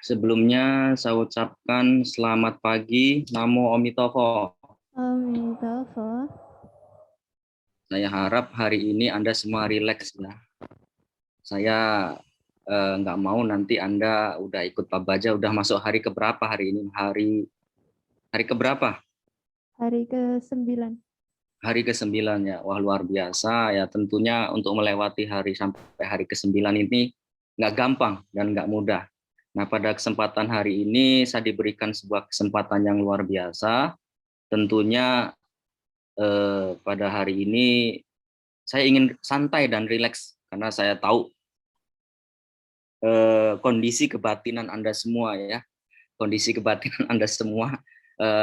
Sebelumnya saya ucapkan selamat pagi, Namo Omitoho. Amitabha. Saya harap hari ini Anda semua rileks ya. Saya nggak mau nanti Anda udah ikut Pak Baja, udah masuk hari keberapa hari ini? Hari keberapa? Hari ke-9. Hari ke-9 ya. Wah, luar biasa ya. Tentunya untuk melewati hari sampai hari ke-9 ini nggak gampang dan nggak mudah. Nah, pada kesempatan hari ini saya diberikan sebuah kesempatan yang luar biasa. Tentunya pada hari ini saya ingin santai dan rileks karena saya tahu kondisi kebatinan Anda semua ya. Kondisi kebatinan Anda semua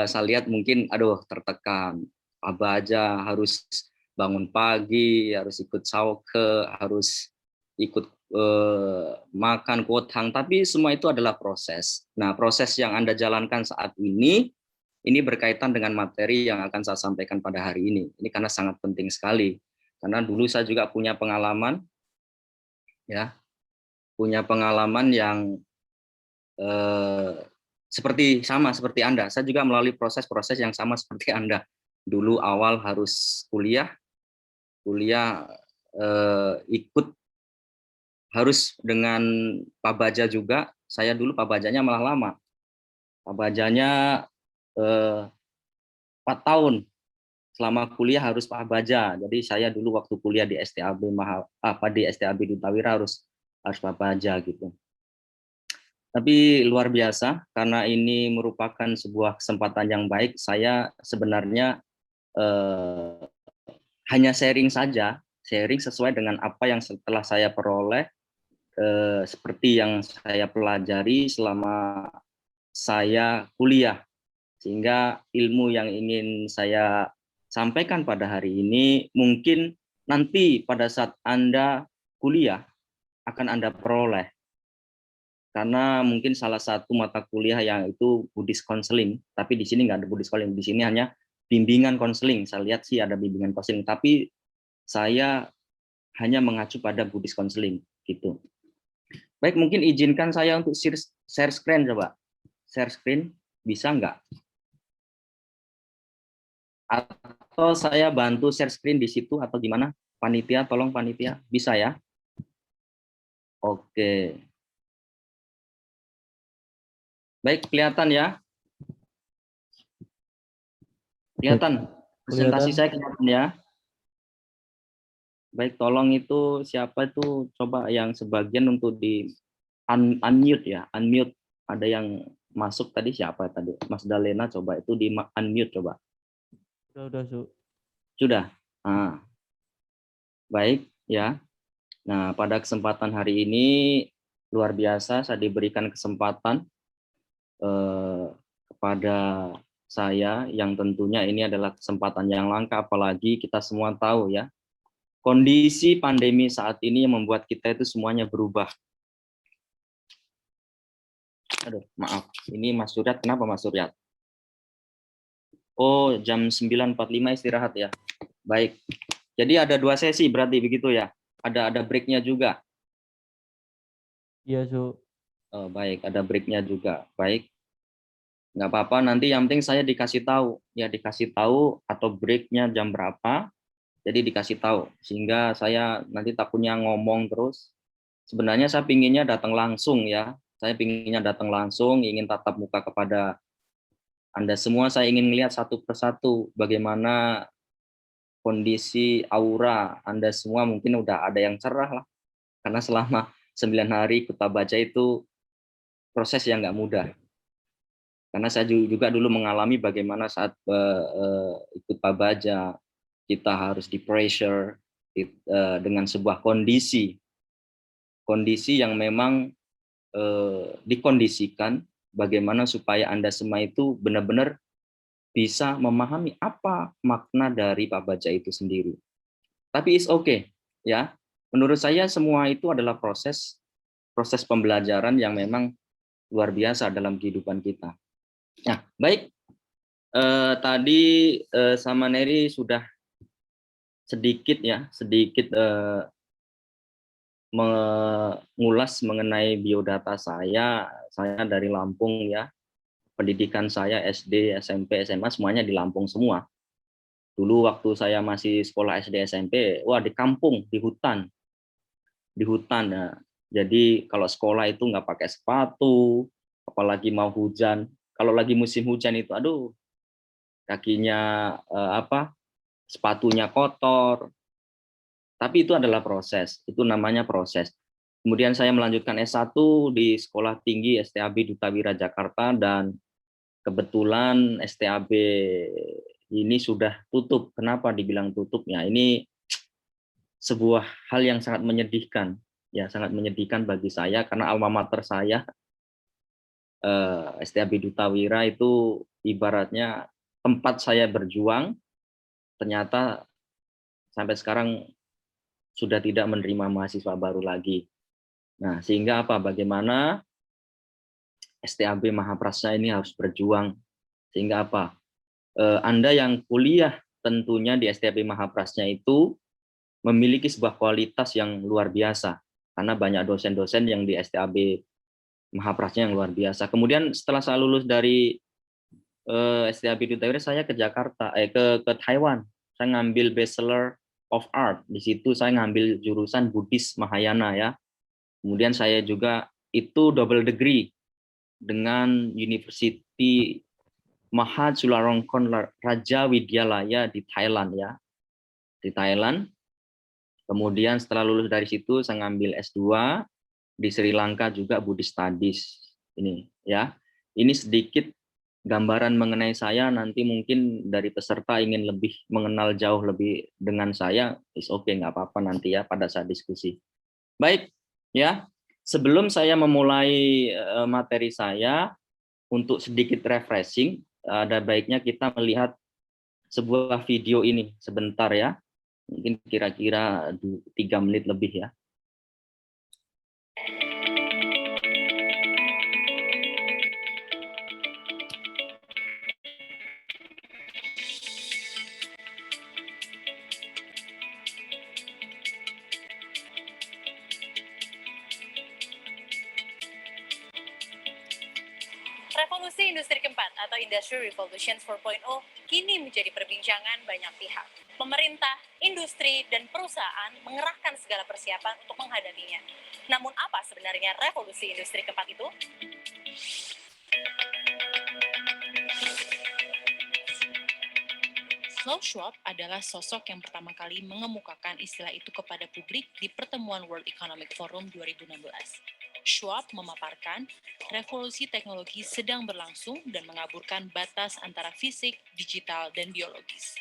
saya lihat mungkin tertekan. Apa aja harus bangun pagi, harus ikut sauke, harus ikut makan kuotang, tapi semua itu adalah proses. Nah, proses yang Anda jalankan saat ini berkaitan dengan materi yang akan saya sampaikan pada hari ini. Ini karena sangat penting sekali. Karena dulu saya juga punya pengalaman, ya, punya pengalaman yang seperti Anda. Saya juga melalui proses-proses yang sama seperti Anda. Dulu awal harus kuliah ikut harus dengan Pak Baja juga. Saya dulu Pak Bajanya malah lama. Pak Bajanya 4 tahun. Selama kuliah harus Pak Baja. Jadi saya dulu waktu kuliah di STAB di STAB di Tawira harus Pak Baja gitu. Tapi luar biasa karena ini merupakan sebuah kesempatan yang baik. Saya sebenarnya hanya sharing saja, sharing sesuai dengan apa yang setelah saya peroleh, seperti yang saya pelajari selama saya kuliah. Sehingga ilmu yang ingin saya sampaikan pada hari ini mungkin nanti pada saat Anda kuliah akan Anda peroleh. Karena mungkin salah satu mata kuliah yang itu Buddhist Counseling, tapi di sini nggak ada Buddhist Counseling, di sini hanya bimbingan konseling. Saya lihat sih ada bimbingan konseling, tapi saya hanya mengacu pada Buddhist Counseling gitu. Baik, mungkin izinkan saya untuk share screen coba. Share screen, bisa nggak? Atau saya bantu share screen di situ atau gimana? Panitia, tolong panitia, bisa ya? Oke. Baik, kelihatan ya? Kelihatan? Presentasi saya kelihatan ya? Baik, tolong itu siapa itu coba yang sebagian untuk di unmute ya, unmute. Ada yang masuk tadi siapa tadi? Mas Dalena coba itu di unmute coba. Sudah, Su. Sudah. Nah, baik ya. Nah, pada kesempatan hari ini luar biasa saya diberikan kesempatan kepada saya yang tentunya ini adalah kesempatan yang langka, apalagi kita semua tahu ya, kondisi pandemi saat ini yang membuat kita itu semuanya berubah. Aduh, maaf. Ini Mas Suryat, kenapa Mas Suryat? Oh, jam 9.45 istirahat ya. Baik. Jadi ada 2 sesi berarti begitu ya? Ada break-nya juga? Iya, Su. Oh, baik, ada break-nya juga. Baik. Nggak apa-apa, nanti yang penting saya dikasih tahu. Ya, dikasih tahu atau break-nya jam berapa, jadi dikasih tahu. Sehingga saya nanti takutnya ngomong terus. Sebenarnya saya pinginnya datang langsung ya. Saya pinginnya datang langsung, ingin tatap muka kepada Anda semua. Saya ingin melihat satu persatu bagaimana kondisi aura Anda semua. Mungkin udah ada yang cerah lah. Karena selama 9 hari kita baca itu proses yang nggak mudah. Karena saya juga dulu mengalami bagaimana saat ikut Pak Baja, kita harus di pressure dengan sebuah kondisi yang memang dikondisikan bagaimana supaya Anda semua itu benar-benar bisa memahami apa makna dari Pak Baja itu sendiri. Tapi it's okay ya. Menurut saya semua itu adalah proses pembelajaran yang memang luar biasa dalam kehidupan kita. Nah, baik. Tadi sama Neri sudah sedikit mengulas mengenai biodata saya dari Lampung ya. Pendidikan saya SD, SMP, SMA semuanya di Lampung semua. Dulu waktu saya masih sekolah SD, SMP, wah di kampung, di hutan ya. Jadi kalau sekolah itu nggak pakai sepatu, apalagi mau hujan. Kalau lagi musim hujan itu, aduh, kakinya sepatunya kotor. Tapi itu adalah proses, itu namanya proses. Kemudian saya melanjutkan S1 di Sekolah Tinggi STAB Duta Wira Jakarta, dan kebetulan STAB ini sudah tutup. Kenapa dibilang tutupnya? Ini sebuah hal yang sangat menyedihkan, ya sangat menyedihkan bagi saya karena alma mater saya STAB Duta Wira itu ibaratnya tempat saya berjuang, ternyata sampai sekarang sudah tidak menerima mahasiswa baru lagi. Nah, sehingga apa? Bagaimana STAB Mahaprasya ini harus berjuang, sehingga apa? Anda yang kuliah tentunya di STAB Mahaprasya itu memiliki sebuah kualitas yang luar biasa, karena banyak dosen-dosen yang di STAB Mahaprasya yang luar biasa. Kemudian setelah saya lulus dari STAB Duta Wira, saya ke Jakarta, ke Taiwan. Saya ngambil Bachelor of Art. Di situ saya ngambil jurusan Buddhis Mahayana ya. Kemudian saya juga itu double degree dengan University Mahachularongkorn Raja Widyalaya di Thailand ya. Di Thailand. Kemudian setelah lulus dari situ saya ngambil S2 di Sri Lanka juga Buddhist Studies ini ya. Ini sedikit gambaran mengenai saya. Nanti mungkin dari peserta ingin lebih mengenal jauh lebih dengan saya, is okay, nggak apa-apa nanti ya pada saat diskusi. Baik ya, sebelum saya memulai materi saya, untuk sedikit refreshing, ada baiknya kita melihat sebuah video ini sebentar ya, mungkin kira-kira 3 menit lebih ya. Revolusi industri keempat atau Industrial Revolution 4.0 kini menjadi perbincangan banyak pihak. Pemerintah, industri, dan perusahaan mengerahkan segala persiapan untuk menghadapinya. Namun apa sebenarnya revolusi industri keempat itu? Klaus Schwab adalah sosok yang pertama kali mengemukakan istilah itu kepada publik di pertemuan World Economic Forum 2016. Schwab memaparkan revolusi teknologi sedang berlangsung dan mengaburkan batas antara fisik, digital, dan biologis.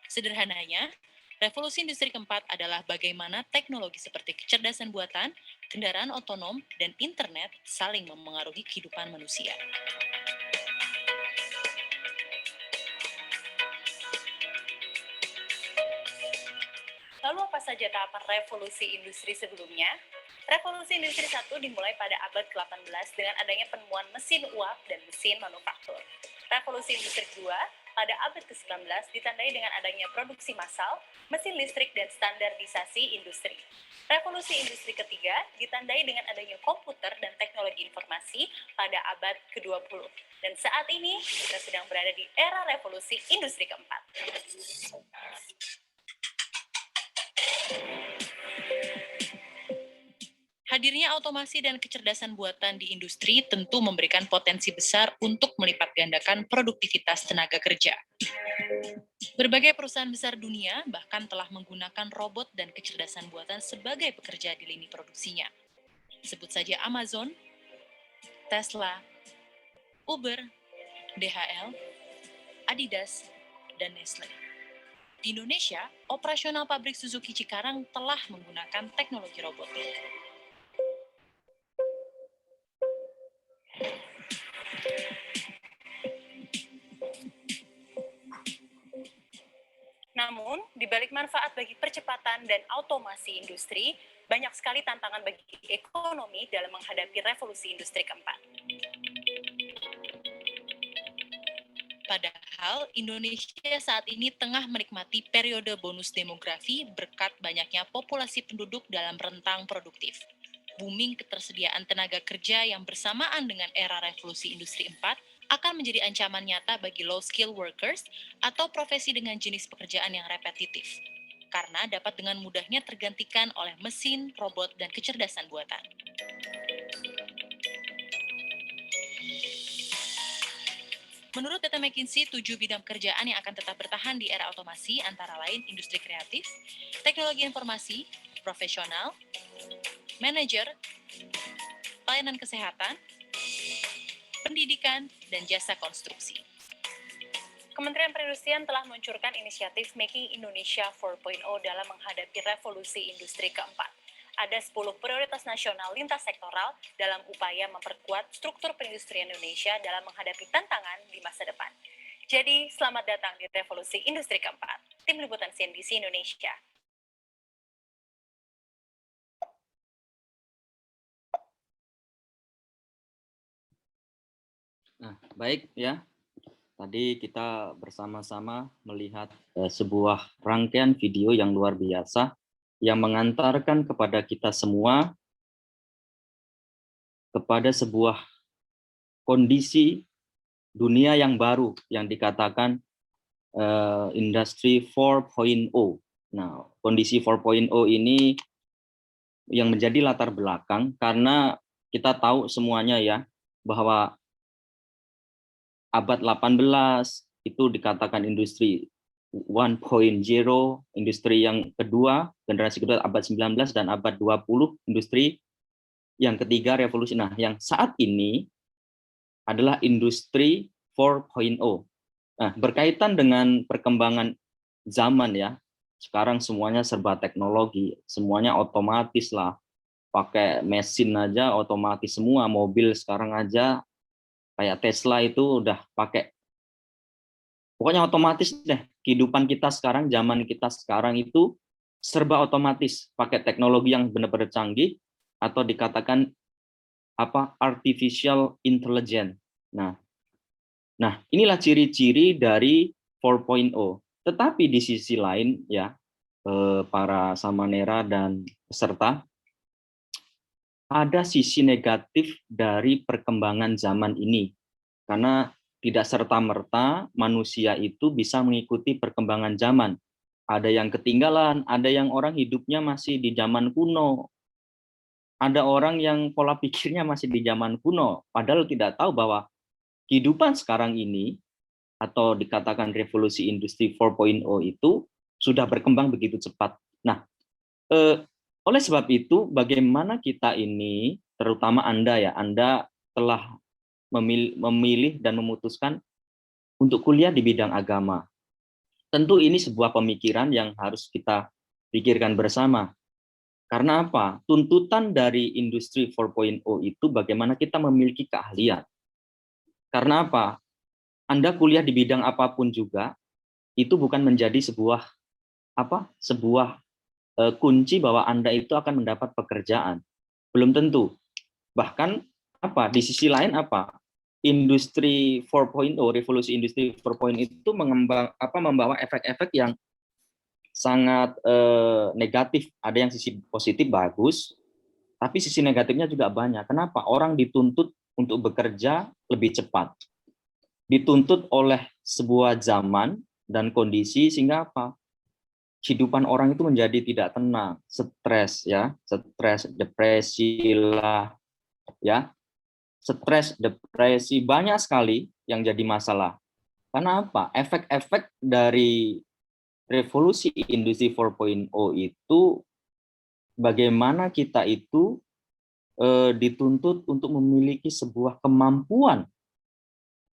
Sederhananya, revolusi industri keempat adalah bagaimana teknologi seperti kecerdasan buatan, kendaraan otonom, dan internet saling memengaruhi kehidupan manusia. Lalu apa saja tahapan revolusi industri sebelumnya? Revolusi industri 1 dimulai pada abad ke-18 dengan adanya penemuan mesin uap dan mesin manufaktur. Revolusi industri 2 pada abad ke-19 ditandai dengan adanya produksi massal, mesin listrik, dan standarisasi industri. Revolusi industri ketiga ditandai dengan adanya komputer dan teknologi informasi pada abad ke-20. Dan saat ini kita sedang berada di era revolusi industri keempat. Hadirnya otomasi dan kecerdasan buatan di industri tentu memberikan potensi besar untuk melipat gandakan produktivitas tenaga kerja. Berbagai perusahaan besar dunia bahkan telah menggunakan robot dan kecerdasan buatan sebagai pekerja di lini produksinya. Sebut saja Amazon, Tesla, Uber, DHL, Adidas, dan Nestle. Di Indonesia, operasional pabrik Suzuki Cikarang telah menggunakan teknologi robotik. Namun, di balik manfaat bagi percepatan dan otomasi industri, banyak sekali tantangan bagi ekonomi dalam menghadapi revolusi industri keempat. Padahal Indonesia saat ini tengah menikmati periode bonus demografi berkat banyaknya populasi penduduk dalam rentang produktif. Booming ketersediaan tenaga kerja yang bersamaan dengan era revolusi industri 4 akan menjadi ancaman nyata bagi low skill workers atau profesi dengan jenis pekerjaan yang repetitif, karena dapat dengan mudahnya tergantikan oleh mesin, robot, dan kecerdasan buatan. Menurut data McKinsey, 7 bidang pekerjaan yang akan tetap bertahan di era otomasi antara lain industri kreatif, teknologi informasi, profesional, manajer, pelayanan kesehatan, pendidikan, dan jasa konstruksi. Kementerian Perindustrian telah meluncurkan inisiatif Making Indonesia 4.0 dalam menghadapi revolusi industri keempat. Ada 10 prioritas nasional lintas sektoral dalam upaya memperkuat struktur perindustrian Indonesia dalam menghadapi tantangan di masa depan. Jadi, selamat datang di revolusi industri keempat. Tim Liputan CNBC Indonesia. Nah, baik ya. Tadi kita bersama-sama melihat sebuah rangkaian video yang luar biasa yang mengantarkan kepada kita semua kepada sebuah kondisi dunia yang baru yang dikatakan industri 4.0. Nah, kondisi 4.0 ini yang menjadi latar belakang karena kita tahu semuanya ya bahwa abad 18 itu dikatakan industri 1.0, industri yang kedua, generasi kedua abad 19 dan abad 20, industri yang ketiga revolusi. Nah, yang saat ini adalah industri 4.0. Nah, berkaitan dengan perkembangan zaman ya, sekarang semuanya serba teknologi, semuanya otomatis lah, pakai mesin aja otomatis semua, mobil sekarang aja kayak Tesla itu udah pakai, pokoknya otomatis deh. Kehidupan kita sekarang, zaman kita sekarang itu serba otomatis, pakai teknologi yang benar-benar canggih atau dikatakan artificial intelligence. Nah, inilah ciri-ciri dari 4.0. Tetapi di sisi lain ya, para samanera dan peserta, ada sisi negatif dari perkembangan zaman ini. Karena tidak serta-merta manusia itu bisa mengikuti perkembangan zaman. Ada yang ketinggalan, ada yang orang hidupnya masih di zaman kuno. Ada orang yang pola pikirnya masih di zaman kuno, padahal tidak tahu bahwa kehidupan sekarang ini, atau dikatakan revolusi industri 4.0 itu, sudah berkembang begitu cepat. Nah, oleh sebab itu, bagaimana kita ini, terutama Anda ya, Anda telah memilih dan memutuskan untuk kuliah di bidang agama. Tentu ini sebuah pemikiran yang harus kita pikirkan bersama. Karena apa? Tuntutan dari industri 4.0 itu bagaimana kita memiliki keahlian. Karena apa? Anda kuliah di bidang apapun juga, itu bukan menjadi sebuah kunci bahwa Anda itu akan mendapat pekerjaan. Belum tentu. Bahkan di sisi lain industri 4.0, revolusi industri 4.0 itu membawa efek-efek yang sangat negatif. Ada yang sisi positif bagus, tapi sisi negatifnya juga banyak. Kenapa? Orang dituntut untuk bekerja lebih cepat. Dituntut oleh sebuah zaman dan kondisi sehingga kehidupan orang itu menjadi tidak tenang, stres, depresi lah, ya. Stres, depresi, banyak sekali yang jadi masalah. Karena apa? Efek-efek dari revolusi industri 4.0 itu bagaimana kita itu dituntut untuk memiliki sebuah kemampuan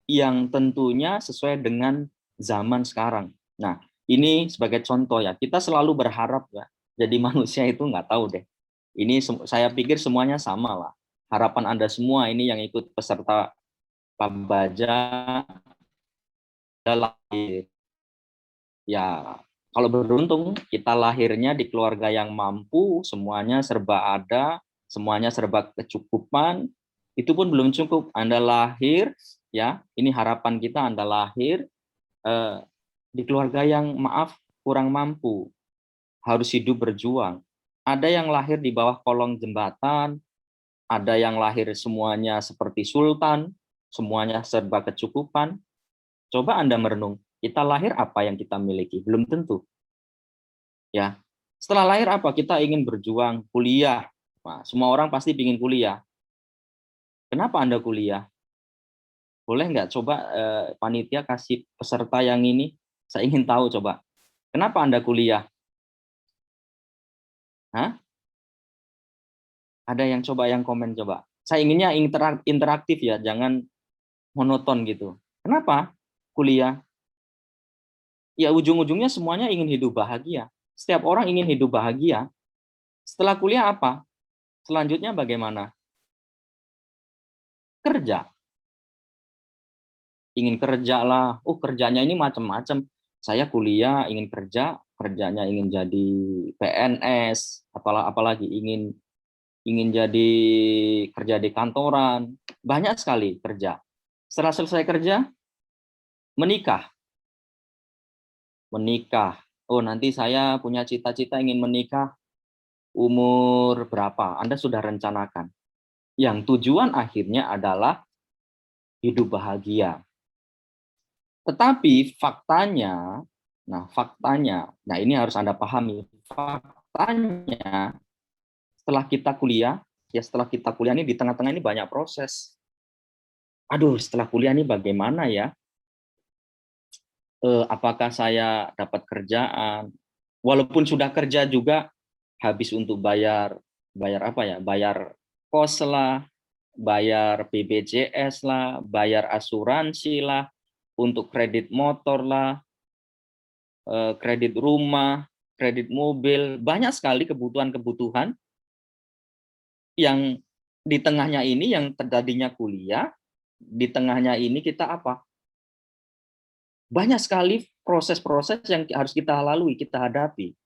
yang tentunya sesuai dengan zaman sekarang. Nah, ini sebagai contoh ya, kita selalu berharap ya, jadi manusia itu nggak tahu deh. Ini saya pikir semuanya sama lah. Harapan Anda semua ini yang ikut peserta Pabaja adalah ya, kalau beruntung kita lahirnya di keluarga yang mampu, semuanya serba ada, semuanya serba kecukupan, Itu pun belum cukup. Anda lahir, ya, ini harapan kita, Anda lahir di keluarga yang maaf kurang mampu, harus hidup berjuang. Ada yang lahir di bawah kolong jembatan, ada yang lahir semuanya seperti sultan, semuanya serba kecukupan. Coba Anda merenung, kita lahir apa yang kita miliki? Belum tentu. Ya. Setelah lahir apa? Kita ingin berjuang, kuliah. Nah, semua orang pasti ingin kuliah. Kenapa Anda kuliah? Boleh nggak coba panitia kasih peserta yang ini? Saya ingin tahu coba. Kenapa Anda kuliah? Hah? Ada yang coba yang komen coba. Saya inginnya interaktif ya, jangan monoton gitu. Kenapa kuliah? Ya ujung-ujungnya semuanya ingin hidup bahagia. Setiap orang ingin hidup bahagia. Setelah kuliah apa? Selanjutnya bagaimana? Kerja. Ingin kerja lah. Oh, kerjanya ini macam-macam. Saya kuliah ingin kerja, kerjanya ingin jadi PNS, apalagi ingin jadi kerja di kantoran. Banyak sekali kerja. Setelah selesai kerja, menikah. Menikah. Oh, nanti saya punya cita-cita ingin menikah umur berapa? Anda sudah rencanakan. Yang tujuan akhirnya adalah hidup bahagia. Tetapi faktanya, nah ini harus Anda pahami. Faktanya, setelah kita kuliah ini di tengah-tengah ini banyak proses. Aduh, setelah kuliah ini bagaimana ya? Apakah saya dapat kerjaan? Walaupun sudah kerja juga habis untuk bayar apa ya? Bayar kos lah, bayar BPJS lah, bayar asuransi lah, untuk kredit motor lah, kredit rumah, kredit mobil, banyak sekali kebutuhan-kebutuhan yang di tengahnya ini yang tadinya kuliah, di tengahnya ini kita apa? Banyak sekali proses-proses yang harus kita lalui, kita hadapi.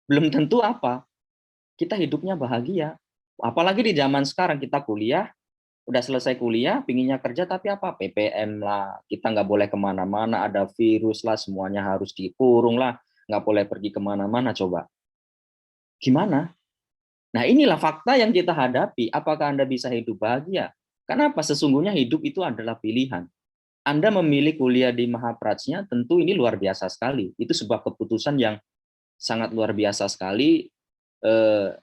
Belum tentu apa? Kita hidupnya bahagia. Apalagi di zaman sekarang kita kuliah, udah selesai kuliah, pinginnya kerja, tapi apa? PPM lah, kita nggak boleh kemana-mana, ada virus lah, semuanya harus dikurung lah, nggak boleh pergi kemana-mana, coba. Gimana? Nah, inilah fakta yang kita hadapi. Apakah Anda bisa hidup bahagia? Kenapa? Sesungguhnya hidup itu adalah pilihan. Anda memilih kuliah di Mahaprajna, tentu ini luar biasa sekali. Itu sebuah keputusan yang sangat luar biasa sekali,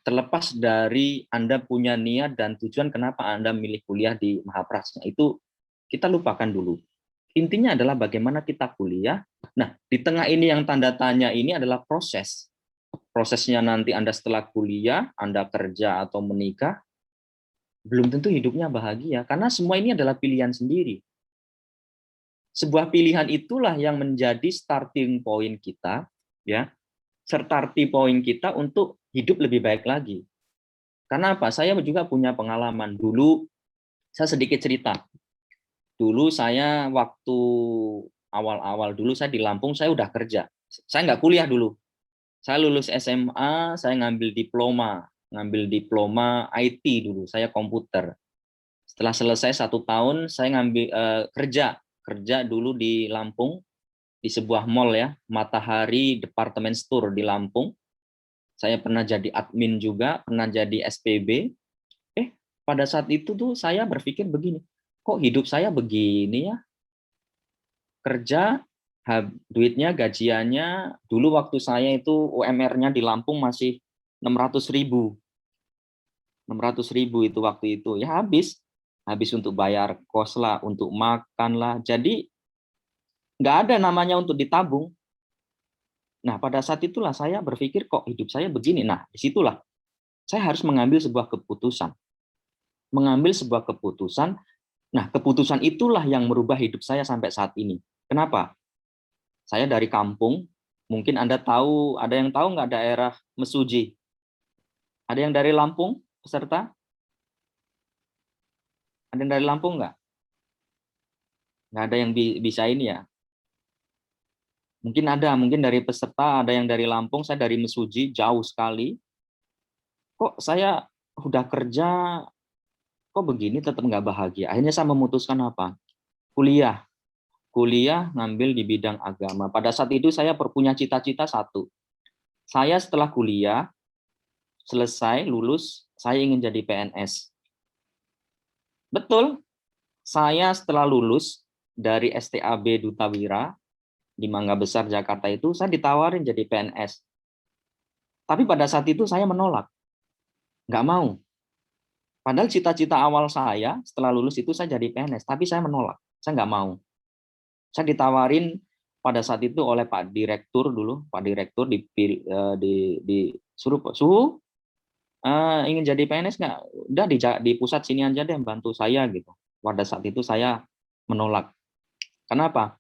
terlepas dari Anda punya niat dan tujuan kenapa Anda milih kuliah di Mahaprajna. Itu kita lupakan dulu. Intinya adalah bagaimana kita kuliah. Nah, di tengah ini yang tanda tanya ini adalah proses. Prosesnya nanti Anda setelah kuliah, Anda kerja atau menikah, belum tentu hidupnya bahagia, karena semua ini adalah pilihan sendiri. Sebuah pilihan itulah yang menjadi starting point kita, ya, starting point kita untuk hidup lebih baik lagi. Karena apa? Saya juga punya pengalaman. Dulu, saya sedikit cerita. Dulu saya waktu awal-awal dulu saya di Lampung, saya udah kerja. Saya nggak kuliah dulu. Saya lulus SMA, saya ngambil diploma IT dulu, saya komputer. Setelah selesai 1 tahun, saya ngambil kerja dulu di Lampung, di sebuah mall ya, Matahari Department Store di Lampung. Saya pernah jadi admin juga, pernah jadi SPB. Pada saat itu tuh saya berpikir begini, kok hidup saya begini ya? Kerja, duitnya, gajiannya, dulu waktu saya itu UMR-nya di Lampung masih 600.000. 600.000 itu waktu itu. Ya habis untuk bayar kos lah, untuk makan lah. Jadi nggak ada namanya untuk ditabung. Nah, pada saat itulah saya berpikir kok hidup saya begini. Nah, disitulah saya harus mengambil sebuah keputusan. Mengambil sebuah keputusan. Nah, keputusan itulah yang merubah hidup saya sampai saat ini. Kenapa? Saya dari kampung. Mungkin Anda tahu, ada yang tahu nggak daerah Mesuji? Ada yang dari Lampung, peserta? Ada yang dari Lampung nggak? Nggak ada yang bisa ini ya? Mungkin ada, mungkin dari peserta ada yang dari Lampung, saya dari Mesuji, jauh sekali. Kok saya udah kerja kok begini tetap nggak bahagia. Akhirnya saya memutuskan apa? Kuliah ngambil di bidang agama. Pada saat itu saya punya cita-cita satu. Saya setelah kuliah, selesai, lulus, saya ingin jadi PNS. Betul, saya setelah lulus dari STAB Duta Wira di Mangga Besar, Jakarta itu, saya ditawarin jadi PNS. Tapi pada saat itu saya menolak. Nggak mau. Padahal cita-cita awal saya setelah lulus itu saya jadi PNS, tapi saya menolak. Saya nggak mau. Saya ditawarin pada saat itu oleh Pak Direktur dulu, Pak Direktur disuruh ingin jadi PNS nggak? Udah di pusat sini aja deh, bantu saya gitu. Pada saat itu saya menolak. Kenapa?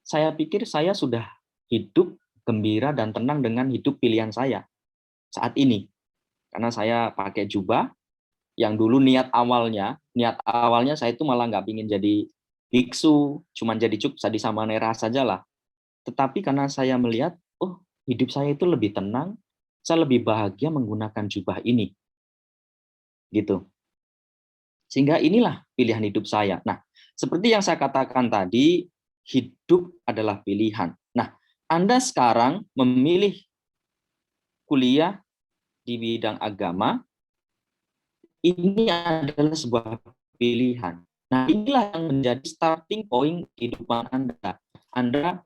Saya pikir saya sudah hidup gembira dan tenang dengan hidup pilihan saya saat ini. Karena saya pakai jubah, yang dulu niat awalnya saya itu malah nggak ingin jadi biksu, cuma jadi di Samanera saja lah. Tetapi karena saya melihat, oh hidup saya itu lebih tenang, saya lebih bahagia menggunakan jubah ini. Gitu. Sehingga inilah pilihan hidup saya. Nah, seperti yang saya katakan tadi, hidup adalah pilihan. Nah, Anda sekarang memilih kuliah di bidang agama, ini adalah sebuah pilihan. Nah, inilah yang menjadi starting point kehidupan Anda,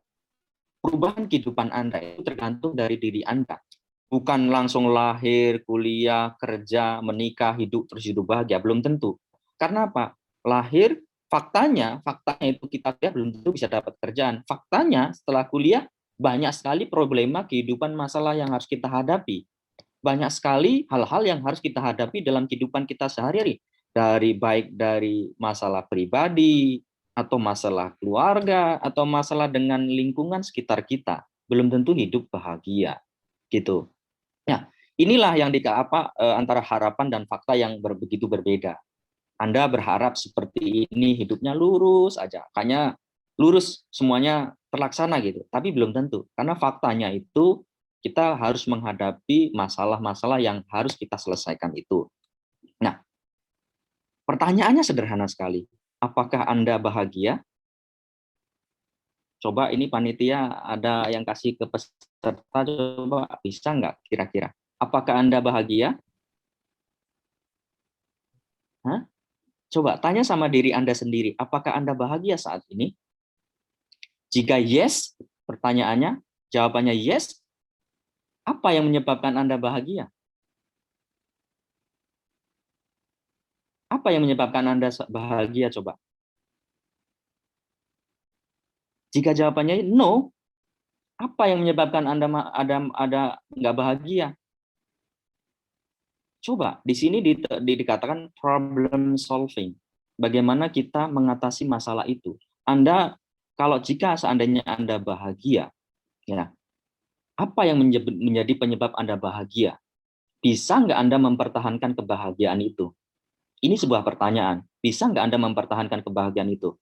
perubahan kehidupan Anda itu tergantung dari diri Anda. Bukan langsung lahir, kuliah, kerja, menikah, hidup, terus hidup bahagia. Belum tentu. Karena apa? Lahir, faktanya itu kita lihat belum tentu bisa dapat kerjaan. Faktanya setelah kuliah, banyak sekali problema kehidupan masalah yang harus kita hadapi. Banyak sekali hal-hal yang harus kita hadapi dalam kehidupan kita sehari-hari. Baik dari masalah pribadi, atau masalah keluarga, atau masalah dengan lingkungan sekitar kita. Belum tentu hidup bahagia. Gitu. Nah, inilah yang antara harapan dan fakta yang begitu berbeda. Anda berharap seperti ini, hidupnya lurus aja. Kayaknya lurus, semuanya terlaksana gitu. Tapi belum tentu. Karena faktanya itu, kita harus menghadapi masalah-masalah yang harus kita selesaikan itu. Nah, pertanyaannya sederhana sekali. Apakah Anda bahagia? Coba ini panitia ada yang kasih ke peserta, coba bisa nggak kira-kira? Apakah Anda bahagia? Hah? Coba tanya sama diri Anda sendiri, apakah Anda bahagia saat ini? Jika yes, pertanyaannya, jawabannya yes, apa yang menyebabkan Anda bahagia? Apa yang menyebabkan Anda bahagia, coba? Jika jawabannya no, apa yang menyebabkan Anda nggak bahagia? Coba, di sini dikatakan problem solving. Bagaimana kita mengatasi masalah itu. Jika seandainya Anda bahagia, ya, apa yang menjadi penyebab Anda bahagia? Bisa nggak Anda mempertahankan kebahagiaan itu? Ini sebuah pertanyaan. Bisa nggak Anda mempertahankan kebahagiaan itu?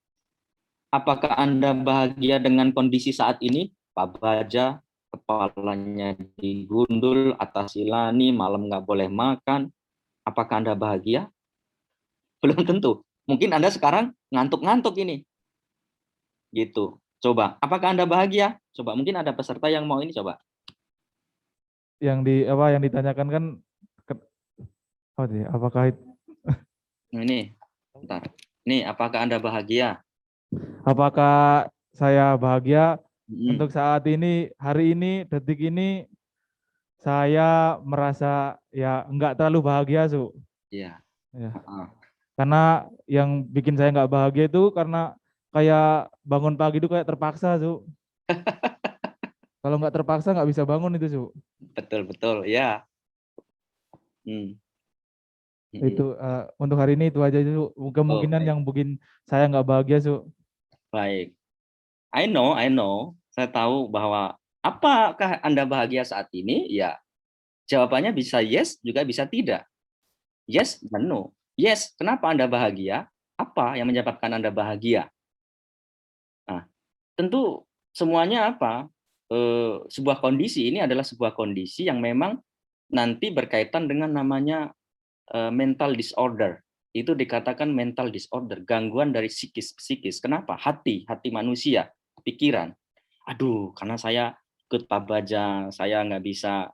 Apakah Anda bahagia dengan kondisi saat ini? Pak Baja, kepalanya digundul, atas silani, malam nggak boleh makan. Apakah Anda bahagia? Belum tentu. Mungkin Anda sekarang ngantuk-ngantuk ini. Gitu. Coba, apakah Anda bahagia? Coba, mungkin ada peserta yang mau ini, coba. Yang ditanyakan kan apakah Ini, bentar. Ini, apakah Anda bahagia? apakah saya bahagia untuk saat ini, hari ini, detik ini, saya merasa ya enggak terlalu bahagia, Su. Iya. Ya. Karena yang bikin saya nggak bahagia itu karena kayak bangun pagi itu kayak terpaksa, Su. Kalau nggak terpaksa nggak bisa bangun itu, Su. Betul, ya. Itu untuk hari ini itu aja, Su. Kemungkinan yang bikin saya nggak bahagia, Su. Baik. I know. Saya tahu bahwa apakah Anda bahagia saat ini? Ya, jawabannya bisa yes, juga bisa tidak. Yes dan no. Yes, kenapa Anda bahagia? Apa yang menyebabkan Anda bahagia? Nah, tentu semuanya apa? Sebuah kondisi ini adalah sebuah kondisi yang memang nanti berkaitan dengan namanya mental disorder. itu dikatakan mental disorder, gangguan dari psikis. Kenapa? Hati manusia, pikiran. Aduh, karena saya ikut pabaja, saya nggak bisa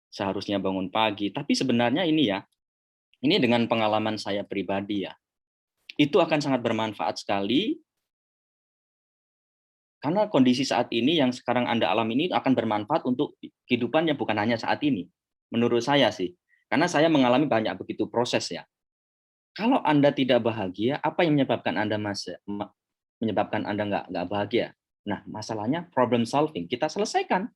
seharusnya bangun pagi. Tapi sebenarnya ini ya, ini dengan pengalaman saya pribadi ya, itu akan sangat bermanfaat sekali, karena kondisi saat ini yang sekarang Anda alami ini akan bermanfaat untuk kehidupannya, bukan hanya saat ini. Menurut saya sih, karena saya mengalami banyak begitu proses ya. Kalau Anda tidak bahagia, apa yang menyebabkan Anda nggak bahagia? Nah, masalahnya problem solving. Kita selesaikan.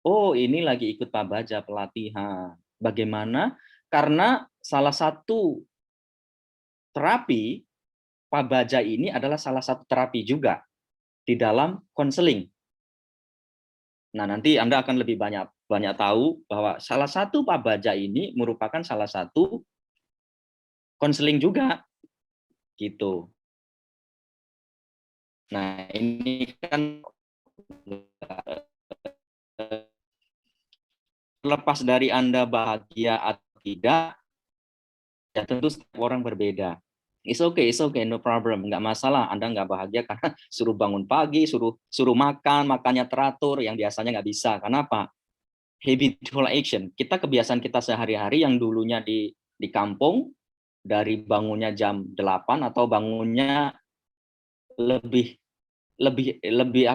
Oh, ini lagi ikut pabaja pelatihan. Bagaimana? Karena salah satu terapi pabaja ini adalah salah satu terapi juga di dalam konseling. Nah, nanti Anda akan lebih banyak tahu bahwa salah satu pabaja ini merupakan salah satu konseling juga, gitu. Nah, ini kan lepas dari Anda bahagia atau tidak, ya tentu setiap orang berbeda. It's okay, no problem, nggak masalah. Anda nggak bahagia karena suruh bangun pagi, suruh makannya teratur, yang biasanya nggak bisa. Kenapa? Habitual action. Kebiasaan kita sehari-hari yang dulunya di kampung, dari bangunnya jam 8 atau bangunnya lebih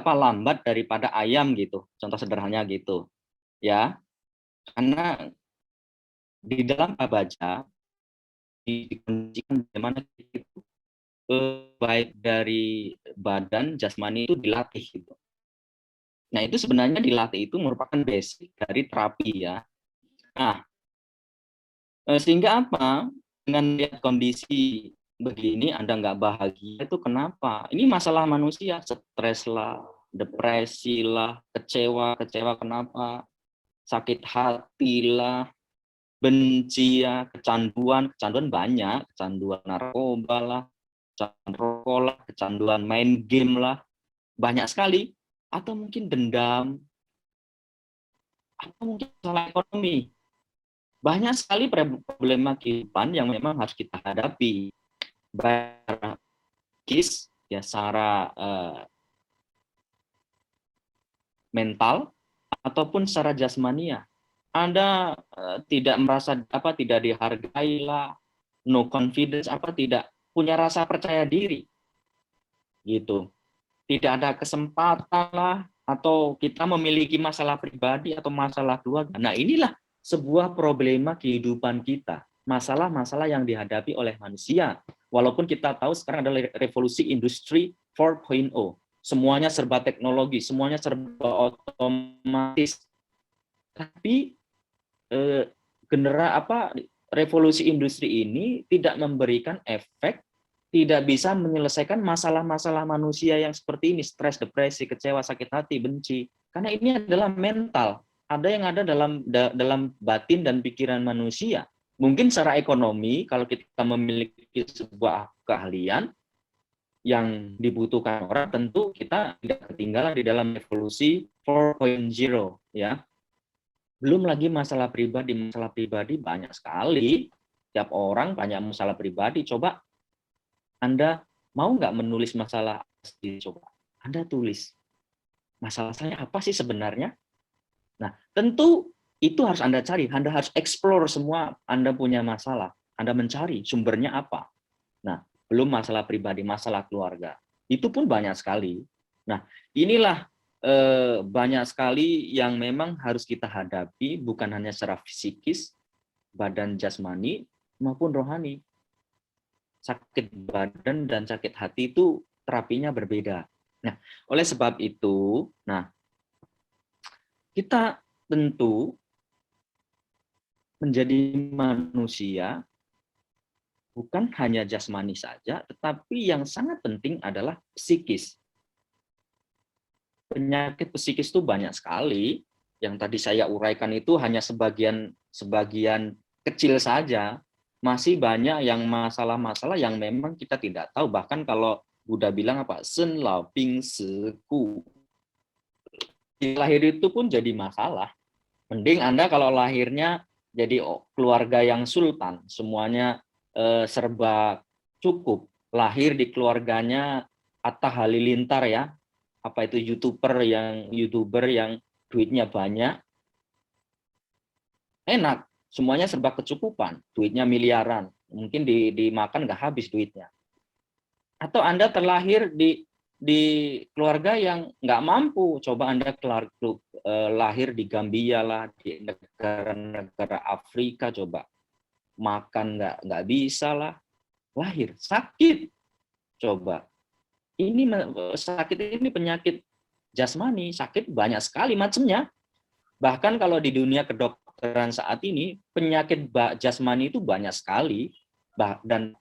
lambat daripada ayam gitu. Contoh sederhananya gitu. Ya. Karena di dalam pabaja dikondisikan bagaimana itu baik dari badan jasmani itu dilatih gitu. Nah, itu sebenarnya dilatih itu merupakan basic dari terapi ya. Nah, sehingga apa? Dengan lihat kondisi begini Anda nggak bahagia itu kenapa? Ini masalah manusia, stres lah, depresi lah, kecewa kenapa? Sakit hati lah, benci ya, kecanduan banyak, kecanduan narkoba lah, kecanduan rokok lah, kecanduan main game lah, banyak sekali. Atau mungkin dendam, atau mungkin masalah ekonomi. Banyak sekali problema kehidupan yang memang harus kita hadapi, baik secara psikis, ya secara mental, ataupun secara jasmania. Anda tidak merasa tidak dihargai lah, no confidence, tidak punya rasa percaya diri, gitu. Tidak ada kesempatan lah, atau kita memiliki masalah pribadi atau masalah keluarga. Nah, inilah sebuah problema kehidupan kita, masalah-masalah yang dihadapi oleh manusia. Walaupun kita tahu sekarang adalah revolusi industri 4.0, semuanya serba teknologi, semuanya serba otomatis. Tapi revolusi industri ini tidak memberikan efek, tidak bisa menyelesaikan masalah-masalah manusia yang seperti ini, stres, depresi, kecewa, sakit hati, benci. Karena ini adalah mental, ada yang ada dalam batin dan pikiran manusia. Mungkin secara ekonomi, kalau kita memiliki sebuah keahlian yang dibutuhkan orang, tentu kita tidak ketinggalan di dalam revolusi 4.0 ya. Belum lagi masalah pribadi banyak sekali. Setiap orang banyak masalah pribadi. Coba Anda mau nggak menulis masalah sendiri? Coba Anda tulis. Masalah saya apa sih sebenarnya? Nah, tentu itu harus Anda cari. Anda harus explore semua Anda punya masalah. Anda mencari sumbernya apa. Nah, belum masalah pribadi, masalah keluarga. Itu pun banyak sekali. Nah, inilah banyak sekali yang memang harus kita hadapi, bukan hanya secara psikis, badan jasmani, maupun rohani. Sakit badan dan sakit hati itu terapinya berbeda. Nah, oleh sebab itu, kita tentu menjadi manusia bukan hanya jasmani saja, tetapi yang sangat penting adalah psikis. Penyakit psikis itu banyak sekali. Yang tadi saya uraikan itu hanya sebagian kecil saja. Masih banyak yang masalah-masalah yang memang kita tidak tahu. Bahkan kalau Buddha bilang Sen lao ping seku. Lahir itu pun jadi masalah. Mending Anda kalau lahirnya jadi keluarga yang sultan, semuanya serba cukup, lahir di keluarganya Atta Halilintar ya, apa itu youtuber yang duitnya banyak, enak, semuanya serba kecukupan, duitnya miliaran, mungkin dimakan nggak habis duitnya. Atau Anda terlahir di keluarga yang nggak mampu, coba Anda lahir di Gambia lah, di negara-negara Afrika, coba makan nggak bisa lah, lahir sakit, coba ini sakit ini penyakit jasmani, sakit banyak sekali macamnya. Bahkan kalau di dunia kedokteran saat ini penyakit jasmani itu banyak sekali, dan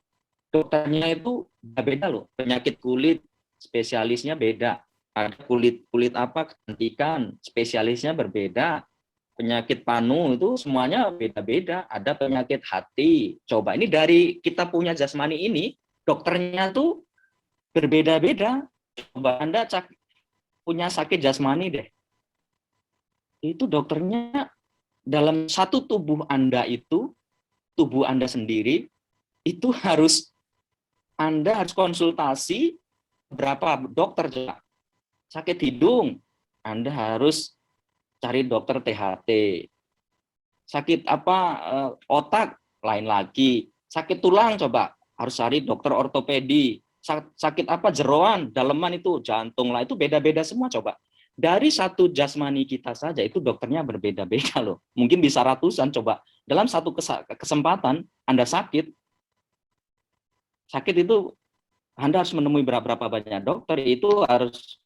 dokternya itu beda loh. Penyakit kulit spesialisnya beda, ada kulit apa kecantikan spesialisnya berbeda, penyakit panu itu semuanya beda-beda, ada penyakit hati. Coba ini dari kita punya jasmani ini, dokternya tuh berbeda-beda. Coba Anda punya sakit jasmani deh, itu dokternya dalam satu tubuh Anda itu, tubuh Anda sendiri, itu Anda harus konsultasi berapa dokter. Coba sakit hidung, Anda harus cari dokter THT. Sakit apa otak, lain lagi. Sakit tulang, coba harus cari dokter ortopedi. Sakit apa jeroan, daleman itu jantung lah, itu beda-beda semua. Coba dari satu jasmani kita saja itu dokternya berbeda-beda loh. Mungkin bisa ratusan. Coba dalam satu kesempatan Anda sakit itu Anda harus menemui berapa banyak dokter, itu harus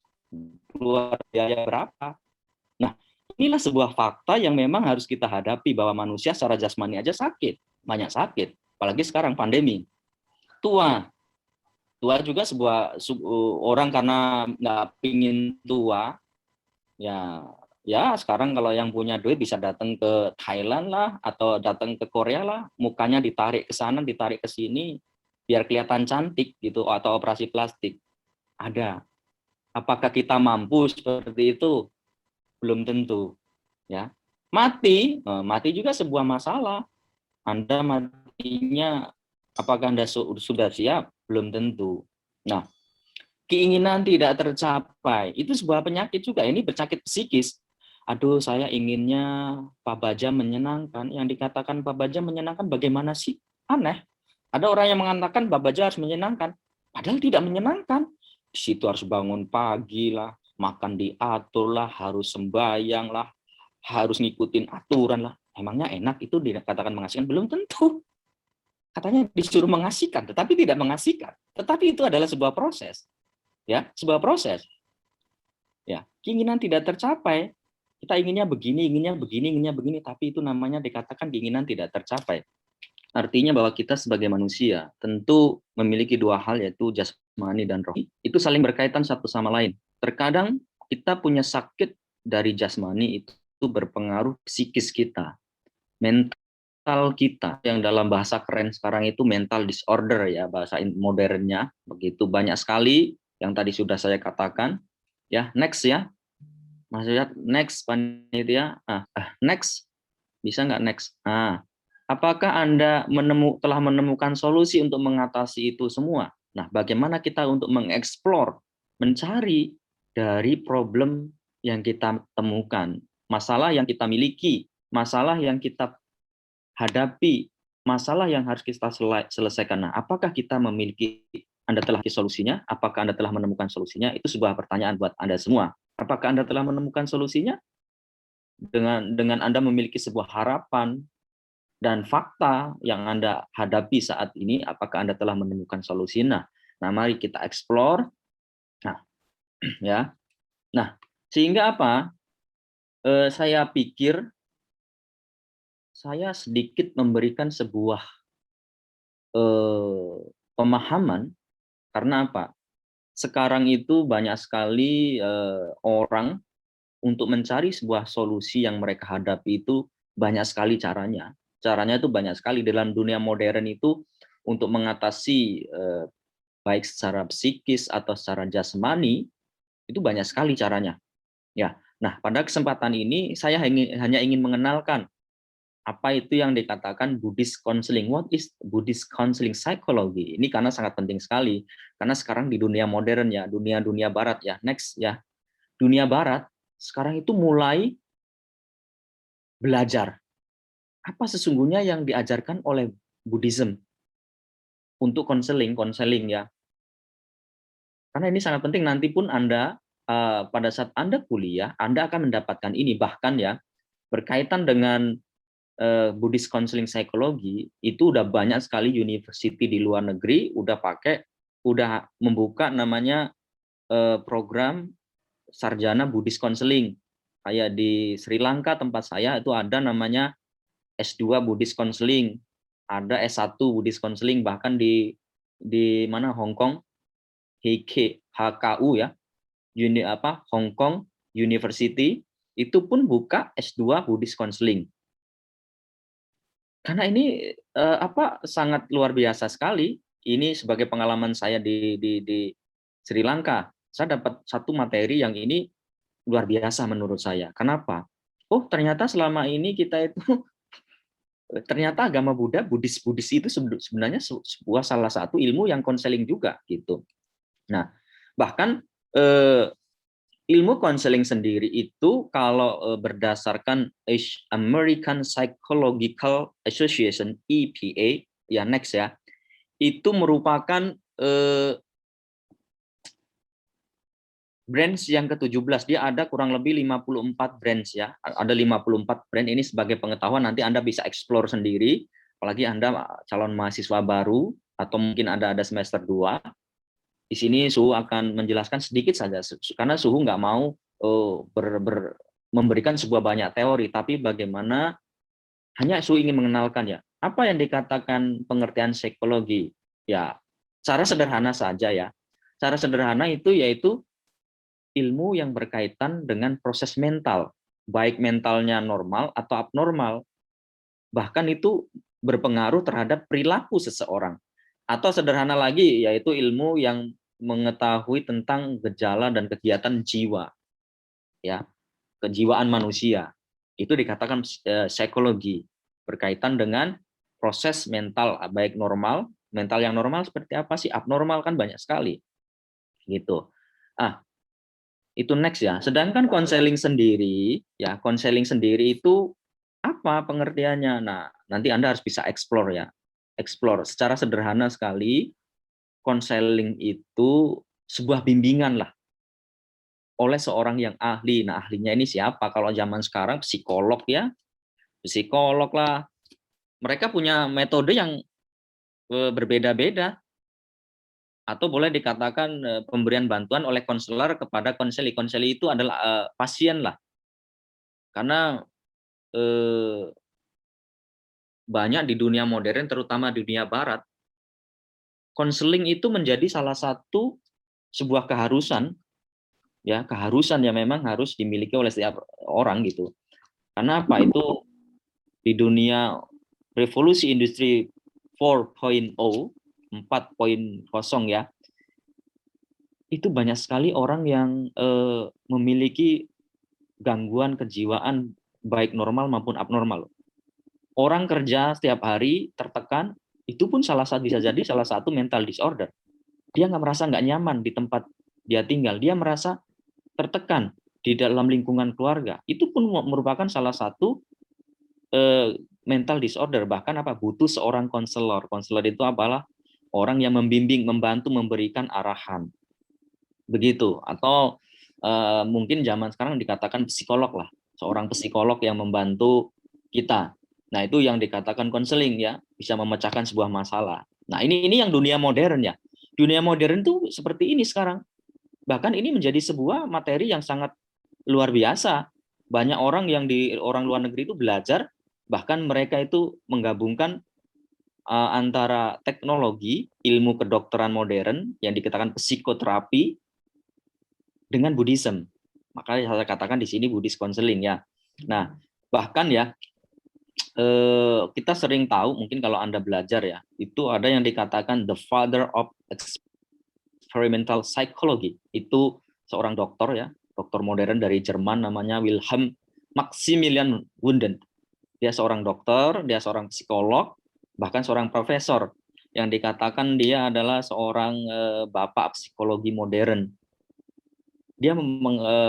keluar biaya berapa. Nah, inilah sebuah fakta yang memang harus kita hadapi, bahwa manusia secara jasmani aja sakit, banyak sakit, apalagi sekarang pandemi. Tua juga orang karena nggak pingin tua, ya sekarang kalau yang punya duit bisa datang ke Thailand lah, atau datang ke Korea lah, mukanya ditarik ke sana, ditarik ke sini, biar kelihatan cantik gitu, atau operasi plastik. Ada. Apakah kita mampu seperti itu? Belum tentu. Ya, mati juga sebuah masalah. Anda matinya, apakah Anda sudah siap? Belum tentu. Nah, keinginan tidak tercapai itu sebuah penyakit juga. Ini penyakit psikis. Aduh, saya inginnya Pak Baja menyenangkan. Yang dikatakan Pak Baja menyenangkan bagaimana sih? Aneh. Ada orang yang mengatakan Pak Baja harus menyenangkan, padahal tidak menyenangkan. Di situ harus bangun pagi lah, makan diatur lah, harus sembahyang lah, harus ngikutin aturan lah. Emangnya enak itu dikatakan mengasihkan? Belum tentu. Katanya disuruh mengasihkan, tetapi tidak mengasihkan. Tetapi itu adalah sebuah proses. Ya, sebuah proses. Ya, keinginan tidak tercapai. Kita inginnya begini, tapi itu namanya dikatakan keinginan tidak tercapai. Artinya bahwa kita sebagai manusia tentu memiliki dua hal, yaitu jasmani dan rohani. Itu saling berkaitan satu sama lain. Terkadang kita punya sakit dari jasmani itu berpengaruh psikis kita, mental kita, yang dalam bahasa keren sekarang itu mental disorder ya, bahasa modernnya. Begitu banyak sekali yang tadi sudah saya katakan. Ya, next ya. Maksudnya next panitia. Next. Bisa nggak next? Apakah Anda telah menemukan solusi untuk mengatasi itu semua? Nah, bagaimana kita untuk mengeksplor, mencari dari problem yang kita temukan, masalah yang kita miliki, masalah yang kita hadapi, masalah yang harus kita selesaikan. Nah, apakah kita memiliki, Anda telah memiliki solusinya? Apakah Anda telah menemukan solusinya? Itu sebuah pertanyaan buat Anda semua. Apakah Anda telah menemukan solusinya? Dengan Anda memiliki sebuah harapan dan fakta yang Anda hadapi saat ini, apakah Anda telah menemukan solusinya? Nah, mari kita explore. Nah, ya. Nah, sehingga apa? Saya pikir saya sedikit memberikan sebuah pemahaman, karena apa? Sekarang itu banyak sekali orang untuk mencari sebuah solusi yang mereka hadapi itu banyak sekali caranya. Caranya itu banyak sekali dalam dunia modern itu untuk mengatasi baik secara psikis atau secara jasmani, itu banyak sekali caranya. Ya, nah pada kesempatan ini saya hanya ingin mengenalkan apa itu yang dikatakan Buddhist counseling. What is Buddhist counseling psychology? Ini karena sangat penting sekali. Karena sekarang di dunia modern ya, dunia barat ya, next ya. Dunia barat sekarang itu mulai belajar apa sesungguhnya yang diajarkan oleh Buddhism untuk konseling ya. Karena ini sangat penting, nanti pun Anda pada saat Anda kuliah, Anda akan mendapatkan ini. Bahkan ya, berkaitan dengan Buddhist counseling psychology, itu udah banyak sekali university di luar negeri udah membuka namanya program sarjana Buddhist counseling. Kayak di Sri Lanka tempat saya itu ada namanya S2 Buddhist counseling, ada S1 Buddhist counseling, bahkan di mana Hong Kong HKU ya, Hong Kong University itu pun buka S2 Buddhist counseling. Karena ini sangat luar biasa sekali. Ini sebagai pengalaman saya di Sri Lanka. Saya dapat satu materi yang ini luar biasa menurut saya. Kenapa? Oh, ternyata selama ini kita itu ternyata agama Buddha, Buddhis itu sebenarnya sebuah salah satu ilmu yang konseling juga gitu. Nah, bahkan ilmu konseling sendiri itu kalau berdasarkan American Psychological Association (EPA) ya, next ya, itu merupakan branch yang ke-17. Dia ada kurang lebih 54 branch ya. Ada 54 brand ini sebagai pengetahuan, nanti Anda bisa explore sendiri, apalagi Anda calon mahasiswa baru atau mungkin Anda ada semester 2. Di sini Suhu akan menjelaskan sedikit saja, karena Suhu nggak mau memberikan sebuah banyak teori, tapi bagaimana hanya Suhu ingin mengenalkan ya, apa yang dikatakan pengertian psikologi. Ya, cara sederhana saja ya. Cara sederhana itu yaitu ilmu yang berkaitan dengan proses mental, baik mentalnya normal atau abnormal. Bahkan itu berpengaruh terhadap perilaku seseorang. Atau sederhana lagi, yaitu ilmu yang mengetahui tentang gejala dan kegiatan jiwa. Ya, kejiwaan manusia. Itu dikatakan psikologi, berkaitan dengan proses mental, baik normal, mental yang normal seperti apa sih, abnormal kan banyak sekali. Gitu. Itu next ya. Sedangkan konseling sendiri, ya, konseling sendiri itu apa pengertiannya? Nah, nanti Anda harus bisa explore ya. Explore secara sederhana sekali. Konseling itu sebuah bimbingan lah oleh seorang yang ahli. Nah, ahlinya ini siapa? Kalau zaman sekarang psikolog ya, psikolog lah. Mereka punya metode yang berbeda-beda. Atau boleh dikatakan pemberian bantuan oleh konselor kepada konseli. Konseli itu adalah pasien lah. Karena banyak di dunia modern, terutama di dunia barat, konseling itu menjadi salah satu sebuah keharusan, ya, keharusan yang memang harus dimiliki oleh setiap orang gitu. Karena apa? Itu di dunia revolusi industri 4.0, 4.0 ya, itu banyak sekali orang yang memiliki gangguan kejiwaan baik normal maupun abnormal. Orang kerja setiap hari tertekan, itu pun bisa jadi salah satu mental disorder. Dia merasa nggak nyaman di tempat dia tinggal, dia merasa tertekan di dalam lingkungan keluarga. Itu pun merupakan salah satu mental disorder. Bahkan butuh seorang konselor. Konselor itu adalah orang yang membimbing, membantu, memberikan arahan. Begitu. Atau mungkin zaman sekarang dikatakan psikolog lah, seorang psikolog yang membantu kita. Nah, itu yang dikatakan konseling ya, bisa memecahkan sebuah masalah. Nah, ini yang dunia modern ya. Dunia modern tuh seperti ini sekarang. Bahkan ini menjadi sebuah materi yang sangat luar biasa. Banyak orang yang orang luar negeri itu belajar, bahkan mereka itu menggabungkan antara teknologi, ilmu kedokteran modern yang dikatakan psikoterapi dengan Buddhism. Makanya saya katakan di sini Buddhist counseling ya. Nah, bahkan ya kita sering tahu, mungkin kalau Anda belajar ya, itu ada yang dikatakan the father of experimental psychology. Itu seorang dokter ya, dokter modern dari Jerman namanya Wilhelm Maximilian Wundt. Dia seorang dokter, dia seorang psikolog, bahkan seorang profesor yang dikatakan dia adalah seorang bapak psikologi modern. Dia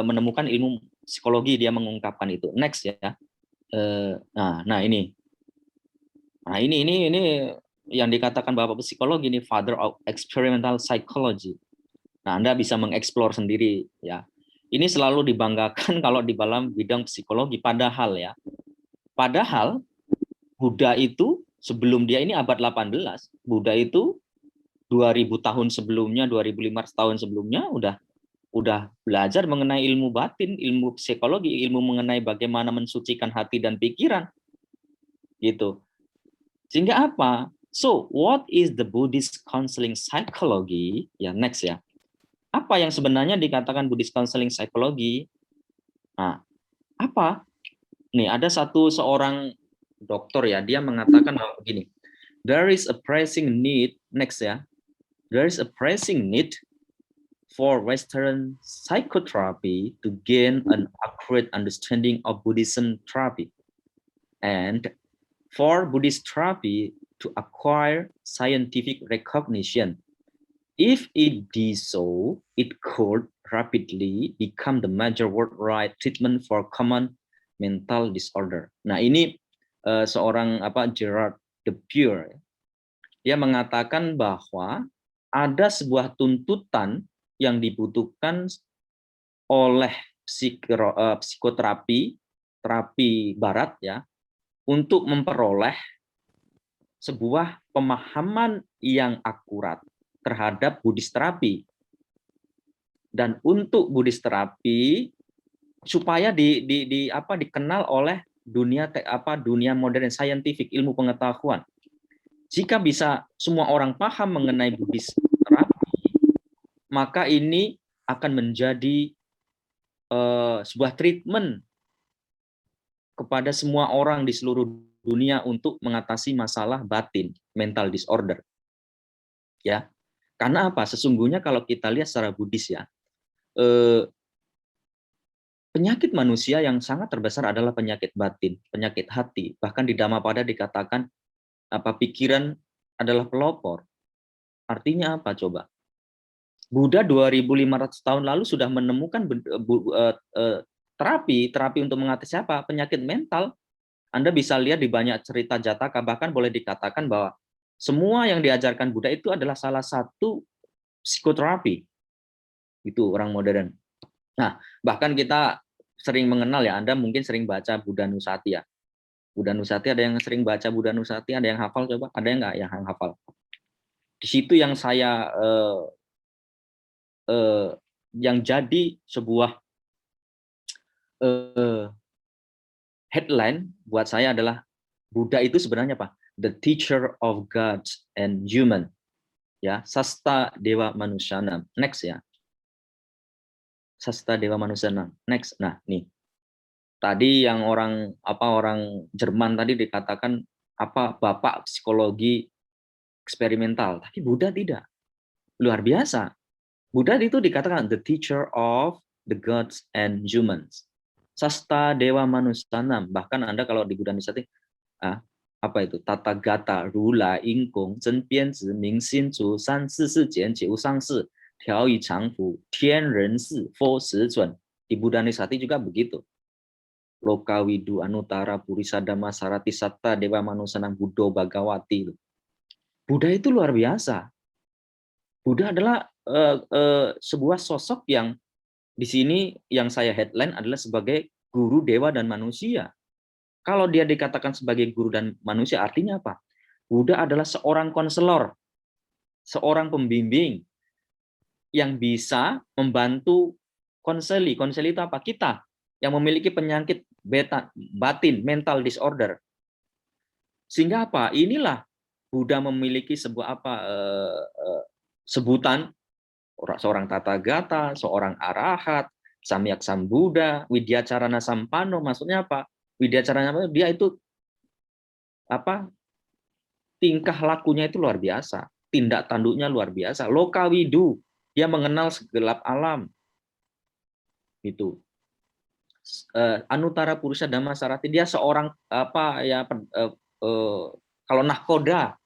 menemukan ilmu psikologi, dia mengungkapkan itu. Next ya. Nah ini yang dikatakan bapak psikologi ini father of experimental psychology. Nah, Anda bisa mengeksplor sendiri ya. Ini selalu dibanggakan kalau di dalam bidang psikologi, padahal Buddha itu sebelum dia ini abad 18, Buddha itu 2000 tahun sebelumnya, 2500 tahun sebelumnya udah belajar mengenai ilmu batin, ilmu psikologi, ilmu mengenai bagaimana mensucikan hati dan pikiran. Gitu. Sehingga apa? So, what is the Buddhist counseling psychology? Ya, next ya. Apa yang sebenarnya dikatakan Buddhist counseling psychology? Nah, apa? Nih, ada seorang dokter ya, dia mengatakan bahwa begini. There is a pressing need, next ya. There is a pressing need for Western psychotherapy to gain an accurate understanding of Buddhism therapy, and for Buddhist therapy to acquire scientific recognition. If it did so, it could rapidly become the major worldwide treatment for common mental disorder. Nah, ini seorang Gerard de Pure, dia mengatakan bahwa ada sebuah tuntutan yang dibutuhkan oleh psikoterapi, terapi barat ya, untuk memperoleh sebuah pemahaman yang akurat terhadap Buddhist terapi. Dan untuk Buddhist terapi supaya dikenal oleh dunia modern scientific, ilmu pengetahuan. Jika bisa semua orang paham mengenai Buddhist terapi, maka ini akan menjadi sebuah treatment kepada semua orang di seluruh dunia untuk mengatasi masalah batin, mental disorder. Ya. Karena apa? Sesungguhnya kalau kita lihat secara Buddhis ya, penyakit manusia yang sangat terbesar adalah penyakit batin, penyakit hati. Bahkan di Dhammapada dikatakan pikiran adalah pelopor. Artinya apa coba? Buddha 2500 tahun lalu sudah menemukan terapi untuk mengatasi apa? Penyakit mental. Anda bisa lihat di banyak cerita Jataka, bahkan boleh dikatakan bahwa semua yang diajarkan Buddha itu adalah salah satu psikoterapi. Itu orang modern. Nah, bahkan kita sering mengenal ya, Anda mungkin sering baca Buddha Nusati ya. Buddha Nusati, ada yang sering baca Buddha Nusati, ada yang hafal coba? Ada yang nggak yang hafal? Di situ yang saya yang jadi sebuah headline buat saya adalah Buddha itu sebenarnya apa? The teacher of gods and human. Ya, Sasta Dewa Manusyanam. Next ya. Sasta Dewa Manusyanam. Next. Nah, nih. Tadi yang orang Jerman tadi dikatakan bapak psikologi eksperimental, tapi Buddha tidak. Luar biasa. Buddha itu dikatakan the teacher of the gods and humans. Sasta Dewa Manusyanam. Bahkan Anda kalau di Buddha Nusati, Tata Gata, Rula, Ingkong, Zhen Bianzi, Ming Xin Zu, San Si Si Jian, Jiu Sang Si, Tiao Yi Changfu, Tian Ren Si, Fo Si Zun. Di Buddha Nusati juga begitu. Loka Widu Anutara Purisadama Sarati Satta Dewa Manusyanam Buddho Bhagawati. Buddha itu luar biasa. Buddha adalah sebuah sosok yang di sini yang saya headline adalah sebagai guru dewa dan manusia. Kalau dia dikatakan sebagai guru dan manusia, artinya apa? Buddha adalah seorang konselor, seorang pembimbing yang bisa membantu konseli. Konseli itu apa? Kita yang memiliki penyakit batin, mental disorder. Sehingga apa? Inilah Buddha memiliki sebuah sebutan seorang Tathagata, seorang arahat, Samyak Sambuddha, Widyacarana Sampano. Maksudnya apa? Widyacarana dia itu tingkah lakunya itu luar biasa, tindak tanduknya luar biasa. Loka Widu, dia mengenal segelap alam. Itu. Anuttara Purusha Dhamma Sarati, dia seorang kalau nahkoda.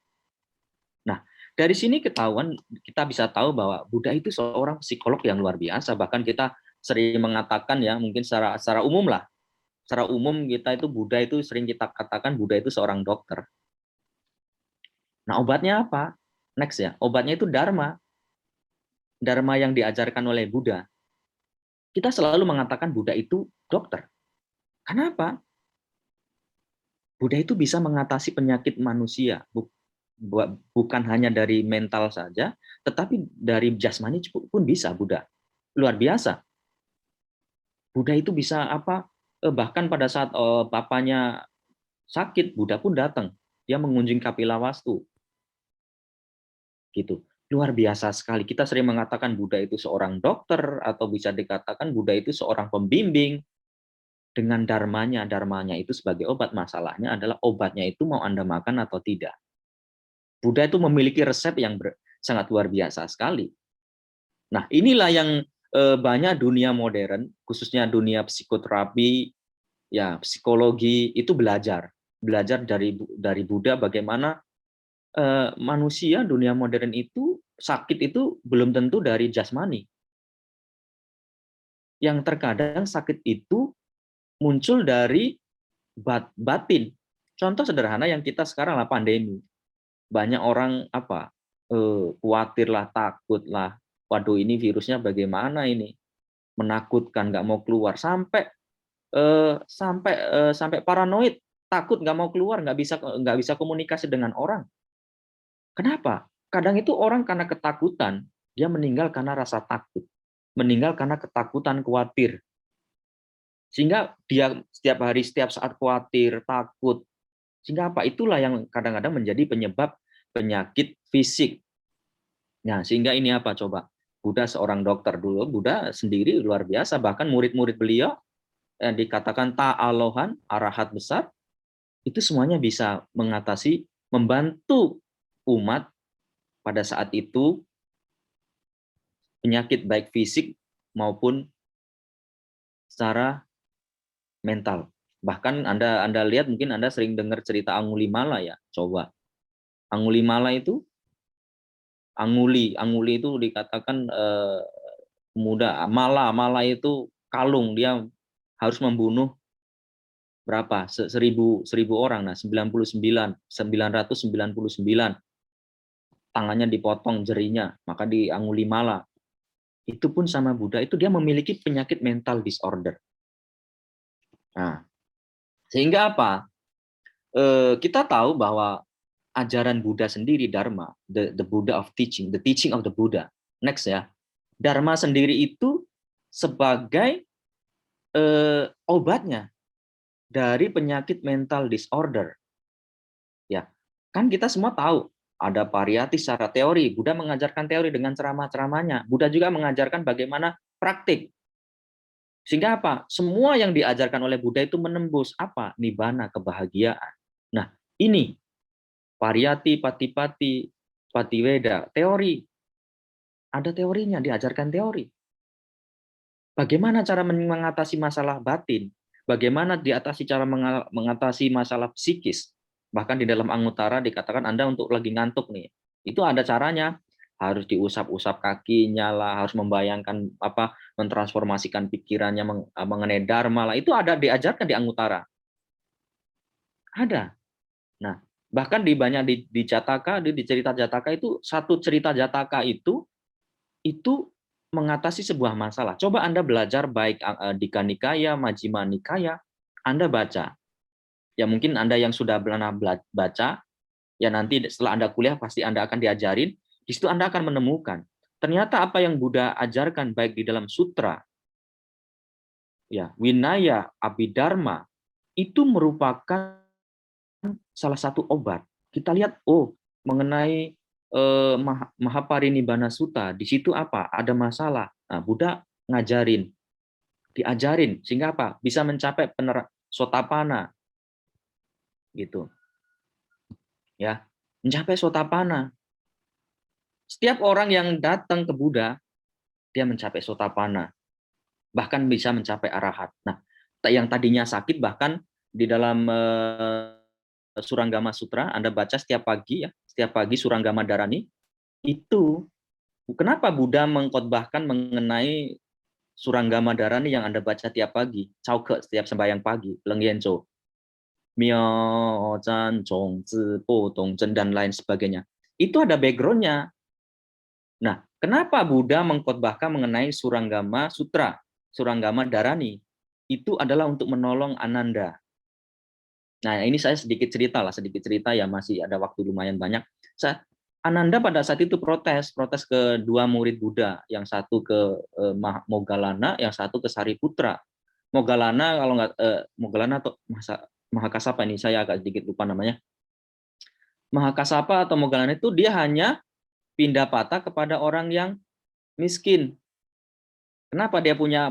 Nah, dari sini kita bisa tahu bahwa Buddha itu seorang psikolog yang luar biasa. Bahkan kita sering mengatakan ya, mungkin secara umum lah, secara umum kita itu Buddha itu sering kita katakan Buddha itu seorang dokter. Nah, obatnya apa? Next ya, obatnya itu Dharma. Dharma yang diajarkan oleh Buddha. Kita selalu mengatakan Buddha itu dokter. Kenapa? Buddha itu bisa mengatasi penyakit manusia, bukan hanya dari mental saja, tetapi dari jasmani pun bisa Buddha. Luar biasa. Buddha itu bisa bahkan pada saat papanya sakit, Buddha pun datang. Dia mengunjungi Kapilawastu. Gitu. Luar biasa sekali. Kita sering mengatakan Buddha itu seorang dokter, atau bisa dikatakan Buddha itu seorang pembimbing. Dengan dharmanya itu sebagai obat. Masalahnya adalah obatnya itu mau Anda makan atau tidak. Buddha itu memiliki resep yang sangat luar biasa sekali. Nah, inilah yang banyak dunia modern, khususnya dunia psikoterapi, ya psikologi, itu belajar dari Buddha bagaimana manusia dunia modern itu sakit itu belum tentu dari jasmani. Yang terkadang sakit itu muncul dari batin. Contoh sederhana yang kita sekarang lah, pandemi. Banyak orang khawatir lah, takut lah. Waduh, ini virusnya bagaimana ini? Menakutkan, nggak mau keluar, sampai paranoid, takut nggak mau keluar, nggak bisa komunikasi dengan orang. Kenapa? Kadang itu orang karena ketakutan, dia meninggal karena rasa takut, meninggal karena ketakutan, khawatir. Sehingga dia setiap hari, setiap saat khawatir, takut. Sehingga itulah yang kadang-kadang menjadi penyebab penyakit fisik. Nah, sehingga ini coba? Buddha seorang dokter dulu, Buddha sendiri luar biasa, bahkan murid-murid beliau yang dikatakan ta'alohan, arahat besar, itu semuanya bisa mengatasi, membantu umat pada saat itu penyakit baik fisik maupun secara mental. Bahkan Anda lihat, mungkin Anda sering dengar cerita Angulimala ya. Coba. Angulimala itu, Anguli itu dikatakan pemuda. Mala itu kalung, dia harus membunuh berapa? 1000 orang. Nah, 999. Tangannya dipotong, jerinya, maka di Angulimala. Itu pun sama Buddha, itu dia memiliki penyakit mental disorder. Nah, sehingga kita tahu bahwa ajaran Buddha sendiri, Dharma, the Buddha of teaching, the teaching of the Buddha. Next ya, Dharma sendiri itu sebagai obatnya dari penyakit mental disorder. Ya, kan kita semua tahu ada pariyati secara teori. Buddha mengajarkan teori dengan ceramah-ceramahnya. Buddha juga mengajarkan bagaimana praktik. Sehingga semua yang diajarkan oleh Buddha itu menembus nibbana, kebahagiaan. Nah, ini pariyati, patipati, patiweda, teori. Ada teorinya, diajarkan teori. Bagaimana cara mengatasi masalah batin? Bagaimana cara mengatasi masalah psikis? Bahkan di dalam Anguttara dikatakan Anda untuk lagi ngantuk nih, itu ada caranya. Harus diusap-usap kakinya lah, harus membayangkan mentransformasikan pikirannya mengenai Dharma lah. Itu ada diajarkan di Anguttara. Ada. Nah, bahkan di Jataka, di cerita Jataka itu, satu cerita Jataka itu mengatasi sebuah masalah. Coba Anda belajar baik Dika Nikaya, Majjhima Nikaya, Anda baca. Ya mungkin Anda yang sudah pernah baca, ya nanti setelah Anda kuliah pasti Anda akan diajarin. Di situ Anda akan menemukan ternyata apa yang Buddha ajarkan baik di dalam sutra, ya Vinaya, Abhidharma, itu merupakan salah satu obat. Kita lihat mengenai Mahaparinibbana Sutta, di situ ada masalah. Nah, Buddha diajarin sehingga bisa mencapai Sotapanna, gitu. Ya, mencapai Sotapanna. Setiap orang yang datang ke Buddha, dia mencapai Sotapanna, bahkan bisa mencapai arahat. Nah, yang tadinya sakit, bahkan di dalam Suranggama Sutra Anda baca setiap pagi ya, setiap pagi Suranggama Dharani itu kenapa Buddha mengkhotbahkan mengenai Suranggama Dharani yang Anda baca tiap pagi, Chauke setiap sembahyang pagi, Lengyenco, Miao Zhan Zhong Zi Po Dong Zhen dan lain sebagainya. Itu ada background-nya. Nah, kenapa Buddha mengkhotbahkan mengenai Suranggama Sutra, Suranggama Dharani? Itu adalah untuk menolong Ananda. Nah, ini saya sedikit cerita ya, masih ada waktu lumayan banyak. Ananda pada saat itu protes ke dua murid Buddha, yang satu ke Moggallana, yang satu ke Sariputra. Moggallana kalau nggak Moggallana atau Mahakasapa, ini saya agak sedikit lupa namanya. Mahakasapa atau Moggallana itu dia hanya pindah patah kepada orang yang miskin. Kenapa dia punya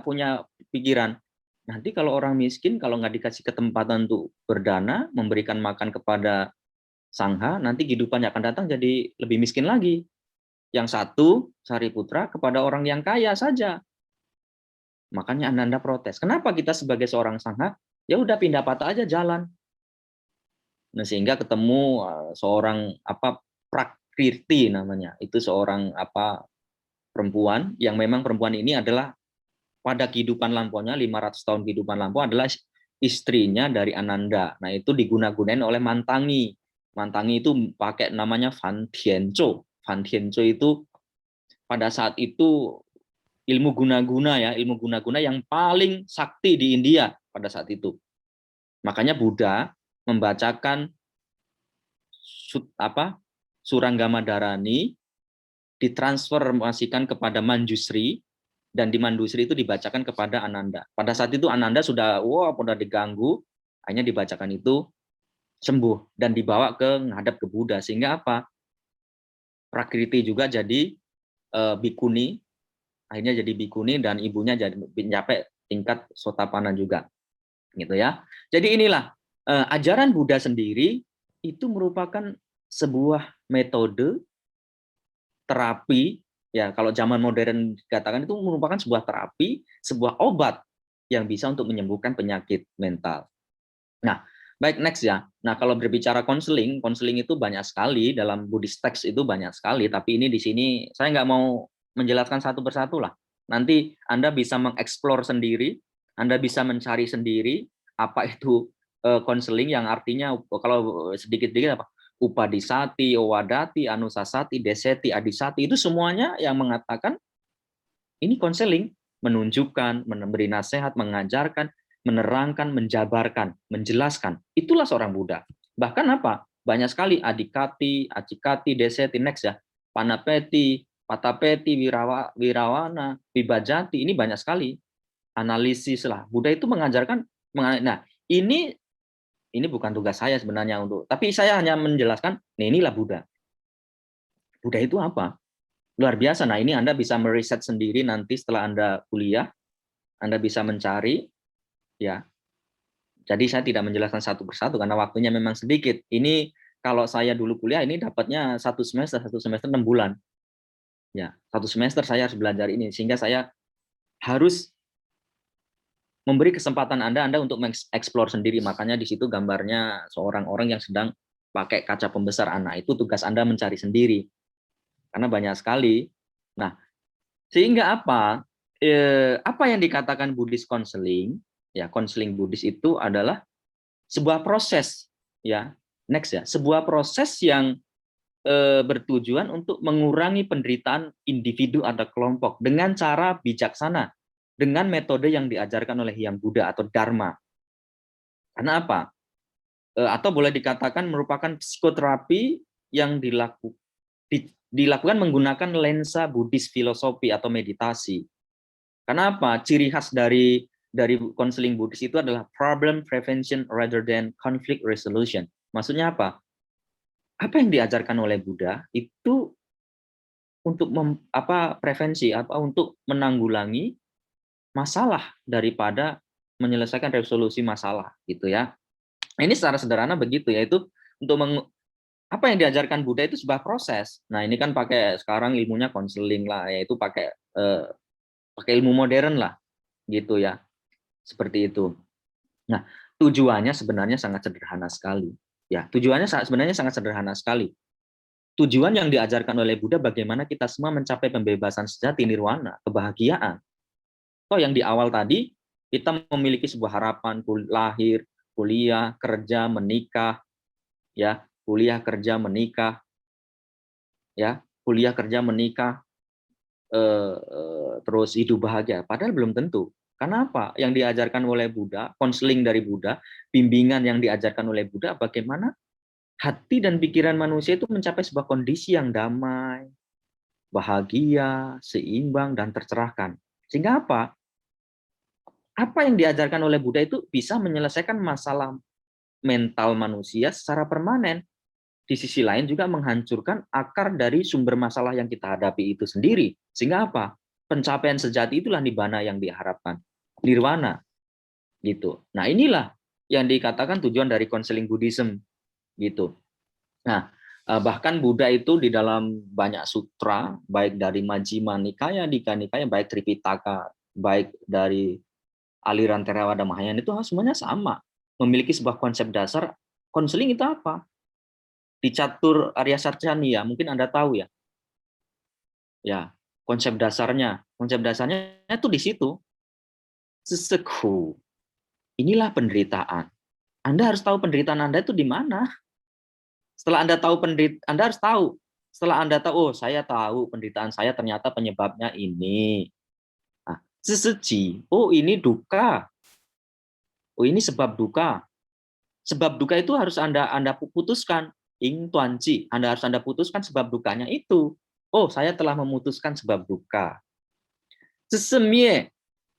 pikiran? Nanti kalau orang miskin, kalau nggak dikasih kesempatan untuk berdana, memberikan makan kepada sangha, nanti kehidupannya akan datang jadi lebih miskin lagi. Yang satu, Sariputra, kepada orang yang kaya saja. Makanya Ananda protes. Kenapa kita sebagai seorang sangha, ya udah pindah patah aja jalan. Nah, sehingga ketemu seorang Prakriti namanya. Itu seorang perempuan, yang memang perempuan ini adalah pada kehidupan lampaunya, 500 tahun kehidupan lampau, adalah istrinya dari Ananda. Nah, itu diguna-gunain oleh Mantangi. Mantangi itu pakai namanya Fan Tianzhou. Fan Tianzhou itu pada saat itu ilmu guna-guna yang paling sakti di India pada saat itu. Makanya Buddha membacakan Suranggama Dharani, ditransformasikan kepada Manjusri, dan di Manjusri itu dibacakan kepada Ananda. Pada saat itu Ananda sudah diganggu, hanya dibacakan itu sembuh dan dibawa ke ngadap ke Buddha, sehingga Prakriti juga jadi bikuni, akhirnya jadi bikuni, dan ibunya jadi mencapai tingkat Sotapanna juga, gitu ya. Jadi inilah ajaran Buddha sendiri itu merupakan sebuah metode terapi. Ya, kalau zaman modern dikatakan itu merupakan sebuah terapi, sebuah obat yang bisa untuk menyembuhkan penyakit mental. Nah, baik, next ya. Nah, kalau berbicara konseling itu banyak sekali, dalam Buddhist text itu banyak sekali, tapi ini di sini saya nggak mau menjelaskan satu persatu lah. Nanti Anda bisa mengeksplor sendiri, Anda bisa mencari sendiri apa itu konseling, yang artinya kalau sedikit-sedikit Upadisati, Owadati, Anusasati, Deseti, Adisati, itu semuanya yang mengatakan ini konseling, menunjukkan, memberi nasihat, mengajarkan, menerangkan, menjabarkan, menjelaskan. Itulah seorang Buddha. Bahkan banyak sekali Adikati, Acikati, Deseti, next ya, Panapeti, Patapeti, Wirawana, Vibhajati, ini banyak sekali analisis lah. Buddha itu mengajarkan. Nah, ini bukan tugas saya sebenarnya tapi saya hanya menjelaskan, inilah Buddha. Buddha itu apa? Luar biasa. Nah, ini Anda bisa meriset sendiri nanti setelah Anda kuliah, Anda bisa mencari, ya. Jadi saya tidak menjelaskan satu persatu karena waktunya memang sedikit. Ini kalau saya dulu kuliah ini dapatnya satu semester 6 bulan. Ya, satu semester saya harus belajar ini, sehingga saya harus memberi kesempatan Anda untuk mengeksplor sendiri. Makanya di situ gambarnya seorang orang yang sedang pakai kaca pembesar anak. Itu tugas Anda mencari sendiri. Karena banyak sekali. Nah, sehingga apa yang dikatakan Buddhist counseling? Ya, konseling Buddhis itu adalah sebuah proses, ya. Next ya, sebuah proses yang bertujuan untuk mengurangi penderitaan individu atau kelompok dengan cara bijaksana, dengan metode yang diajarkan oleh Hyang Buddha atau Dharma. Karena apa? Atau boleh dikatakan merupakan psikoterapi yang dilakukan menggunakan lensa Buddhis filosofi atau meditasi. Karena apa? Ciri khas dari konseling Buddhis itu adalah problem prevention rather than conflict resolution. Maksudnya apa? Apa yang diajarkan oleh Buddha itu untuk prevensi, untuk menanggulangi masalah daripada menyelesaikan resolusi masalah, gitu ya. Ini secara sederhana begitu, yaitu untuk apa yang diajarkan Buddha itu sebuah proses. Nah, ini kan pakai sekarang ilmunya konseling lah, yaitu pakai ilmu modern lah, gitu ya. Seperti itu. Nah, tujuannya sebenarnya sangat sederhana sekali. Ya, tujuannya sebenarnya sangat sederhana sekali. Tujuan yang diajarkan oleh Buddha bagaimana kita semua mencapai pembebasan sejati, nirwana, kebahagiaan. Oh, yang di awal tadi kita memiliki sebuah harapan lahir, kuliah, kerja, menikah, ya, kuliah, kerja, menikah, ya, kuliah, kerja, menikah, terus hidup bahagia. Padahal belum tentu. Karena apa? Yang diajarkan oleh Buddha, konseling dari Buddha, bimbingan yang diajarkan oleh Buddha, bagaimana hati dan pikiran manusia itu mencapai sebuah kondisi yang damai, bahagia, seimbang, dan tercerahkan. Sehingga apa? Apa yang diajarkan oleh Buddha itu bisa menyelesaikan masalah mental manusia secara permanen. Di sisi lain juga menghancurkan akar dari sumber masalah yang kita hadapi itu sendiri. Sehingga apa? Pencapaian sejati itulah nibbana yang diharapkan. Nirwana. Gitu. Nah, inilah yang dikatakan tujuan dari konseling Buddhism. Gitu. Nah, bahkan Buddha itu di dalam banyak sutra, baik dari Majjhima Nikaya, Dika Nikaya, baik Tripitaka, baik dari aliran Theravada Mahayana itu semuanya sama. Memiliki sebuah konsep dasar. Konseling itu apa? Di Catur Arya Sarjaniya, mungkin Anda tahu ya. Ya, konsep dasarnya itu di situ. Sesekhu. Inilah penderitaan. Anda harus tahu penderitaan Anda itu di mana. Setelah Anda tahu Anda harus tahu. Setelah Anda tahu, oh saya tahu penderitaan saya ternyata penyebabnya ini. Nah, seseji, oh ini duka. Oh ini sebab duka. Sebab duka itu harus Anda putuskan. Ing tuanci, Anda harus putuskan sebab dukanya itu. Oh, saya telah memutuskan sebab duka. Sesemie,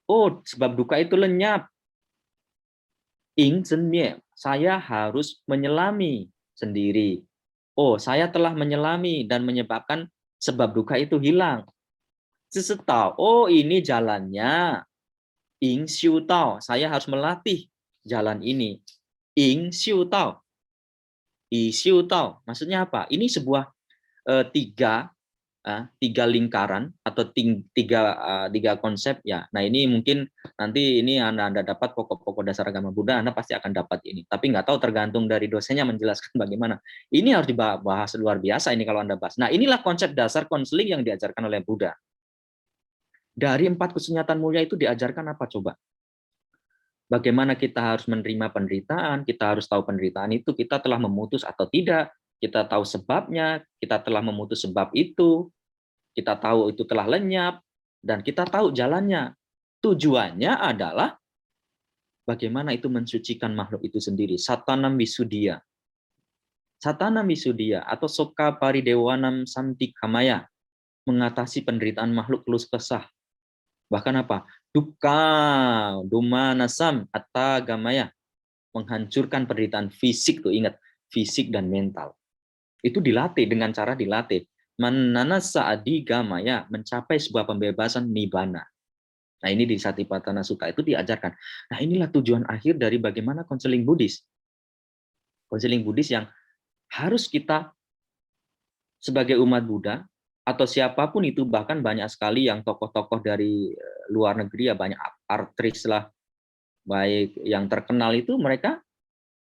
oh sebab duka itu lenyap. Ing senmie, saya harus menyelami sendiri. Oh, saya telah menyelami dan menyebabkan sebab duka itu hilang. Sesetau, oh ini jalannya. Ing siu tao, saya harus melatih jalan ini. Ing siu tao. I siu tao, maksudnya apa? Ini sebuah tiga lingkaran atau tiga konsep ya. Nah ini mungkin nanti ini Anda dapat pokok-pokok dasar agama Buddha, Anda pasti akan dapat ini. Tapi nggak tahu tergantung dari dosennya menjelaskan bagaimana. Ini harus dibahas luar biasa ini kalau Anda bahas. Nah inilah konsep dasar konseling yang diajarkan oleh Buddha. Dari 4 kesunyatan mulia itu diajarkan apa coba? Bagaimana kita harus menerima penderitaan, kita harus tahu penderitaan itu kita telah memutus atau tidak, kita tahu sebabnya, kita telah memutus sebab itu, kita tahu itu telah lenyap, dan kita tahu jalannya. Tujuannya adalah bagaimana itu mensucikan makhluk itu sendiri. Satanam Visuddhya. Satanam Visuddhya atau Soka Paridewanam Santikamaya, mengatasi penderitaan makhluk kelus kesah. Bahkan apa? Dukkha Dumanasam Attagamaya, menghancurkan penderitaan fisik, tuh ingat, fisik dan mental. Itu dilatih dengan cara dilatih. Mananasa adigamaya, mencapai sebuah pembebasan nibbana. Nah ini di Satipatthana Sutta itu diajarkan. Nah inilah tujuan akhir dari bagaimana konseling Buddhis. Konseling Buddhis yang harus kita sebagai umat Buddha, atau siapapun itu, bahkan banyak sekali yang tokoh-tokoh dari luar negeri, ya banyak artis lah, baik yang terkenal itu mereka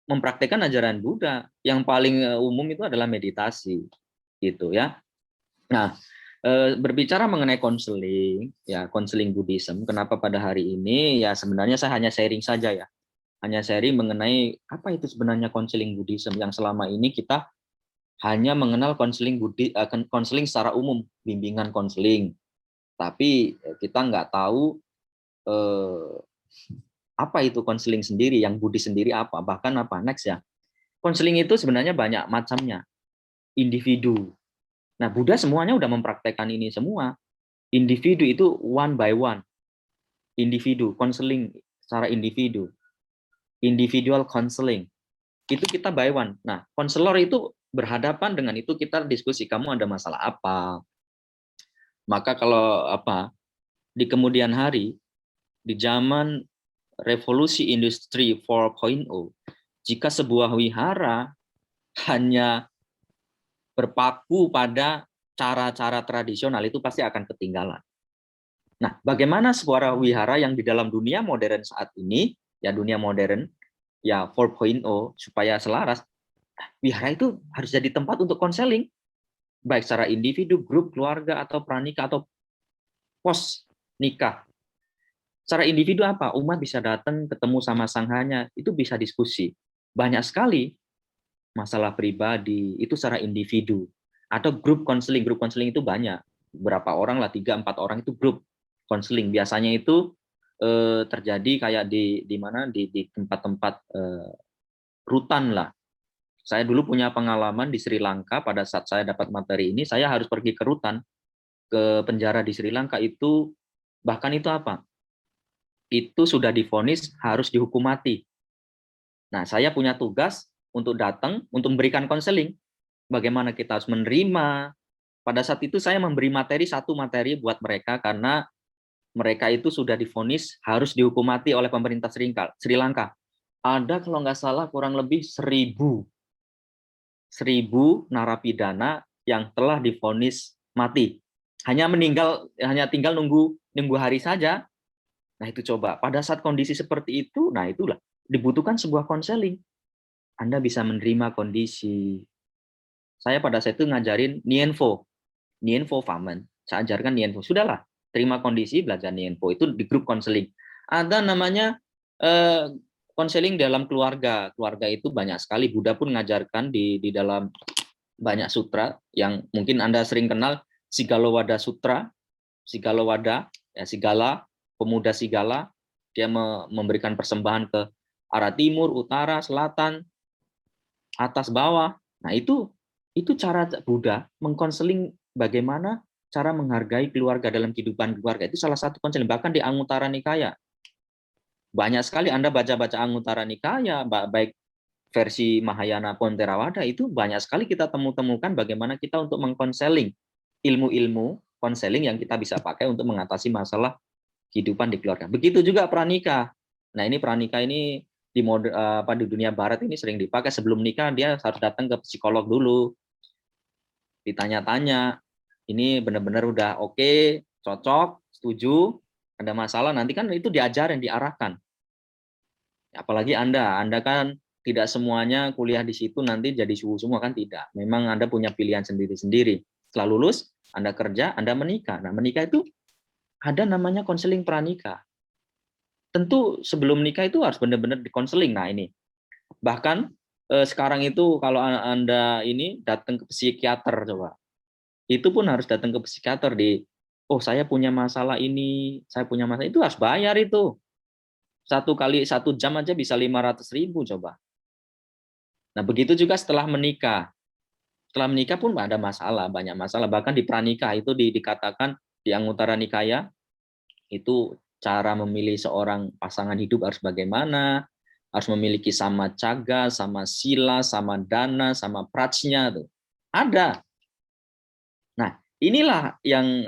mempraktekkan ajaran Buddha. Yang paling umum itu adalah meditasi, gitu ya. Nah, berbicara mengenai konseling, ya konseling Buddhism, kenapa pada hari ini ya sebenarnya saya hanya sharing saja ya, hanya sharing mengenai apa itu sebenarnya konseling Buddhism yang selama ini kita hanya mengenal konseling secara umum, bimbingan konseling, tapi kita nggak tahu apa itu konseling sendiri, yang Buddhis sendiri apa, bahkan apa next ya. Konseling itu sebenarnya banyak macamnya, individu. Nah, Buddha semuanya udah mempraktekkan ini semua. Individu itu one by one. Individu, konseling secara individu. Individual counseling. Itu kita by one. Nah, konselor itu berhadapan dengan itu, kita diskusi, kamu ada masalah apa? Maka kalau di kemudian hari, di zaman revolusi industri 4.0, jika sebuah wihara hanya berpaku pada cara-cara tradisional, itu pasti akan ketinggalan. Nah, bagaimana sebuah wihara yang di dalam dunia modern saat ini ya dunia modern, ya 4.0 supaya selaras. Wihara itu harus jadi tempat untuk konseling, baik secara individu, grup, keluarga, atau pranikah, atau pos nikah. Secara individu apa? Umat bisa datang ketemu sama sanghanya, itu bisa diskusi. Banyak sekali masalah pribadi, itu secara individu. Atau grup konseling itu banyak. Berapa orang lah, 3-4 orang itu grup konseling. Biasanya itu terjadi kayak di mana di tempat-tempat rutan lah. Saya dulu punya pengalaman di Sri Lanka pada saat saya dapat materi ini, saya harus pergi ke rutan, ke penjara di Sri Lanka itu, bahkan itu apa? Itu sudah divonis harus dihukum mati. Nah, saya punya tugas untuk datang, untuk memberikan konseling. Bagaimana kita harus menerima. Pada saat itu saya memberi satu materi buat mereka, karena mereka itu sudah divonis harus dihukum mati oleh pemerintah Sri Lanka. Ada kalau nggak salah kurang lebih 1.000 narapidana yang telah divonis mati. Hanya tinggal nunggu hari saja. Nah itu coba, pada saat kondisi seperti itu, nah itulah, dibutuhkan sebuah konseling. Anda bisa menerima kondisi. Saya pada saat itu ngajarin Nienfo Famen. Saya ajarkan Nienfo. Sudahlah, terima kondisi, belajar Nienfo. Itu di grup konseling. Ada namanya konseling dalam keluarga. Keluarga itu banyak sekali. Buddha pun ngajarkan di dalam banyak sutra, yang mungkin Anda sering kenal, Sigalowada Sutra, Sigalowada, ya Sigala, pemuda Sigala, dia memberikan persembahan ke arah timur, utara, selatan, atas, bawah. Nah, itu cara Buddha mengkonseling bagaimana cara menghargai keluarga dalam kehidupan keluarga. Itu salah satu konseling. Bahkan di Anguttara Nikaya. Banyak sekali Anda baca-baca Anguttara Nikaya, baik versi Mahayana pun Theravada, itu banyak sekali kita temukan bagaimana kita untuk mengkonseling ilmu-ilmu konseling yang kita bisa pakai untuk mengatasi masalah kehidupan di keluarga. Begitu juga pranikah. Nah, ini pranikah ini di dunia barat ini sering dipakai. Sebelum nikah dia harus datang ke psikolog dulu. Ditanya-tanya, ini benar-benar udah oke, cocok, setuju, ada masalah, nanti kan itu diajarin, diarahkan. Apalagi Anda kan tidak semuanya kuliah di situ nanti jadi suhu semua, kan tidak. Memang Anda punya pilihan sendiri-sendiri. Setelah lulus, Anda kerja, Anda menikah. Nah, menikah itu ada namanya konseling pranikah. Tentu sebelum nikah itu harus benar-benar dikonseling. Nah, ini. Bahkan sekarang itu kalau Anda ini datang ke psikiater, coba. Itu pun harus datang ke psikiater saya punya masalah ini, saya punya masalah itu, harus bayar itu. 1 kali 1 jam aja bisa 500.000 coba. Nah, begitu juga setelah menikah. Setelah menikah pun ada masalah, banyak masalah. Bahkan di pranikah itu dikatakan di Anguttara Nikaya, itu cara memilih seorang pasangan hidup harus bagaimana, harus memiliki sama caga, sama sila, sama dana, sama prajnya. Tuh. Ada. Nah, inilah yang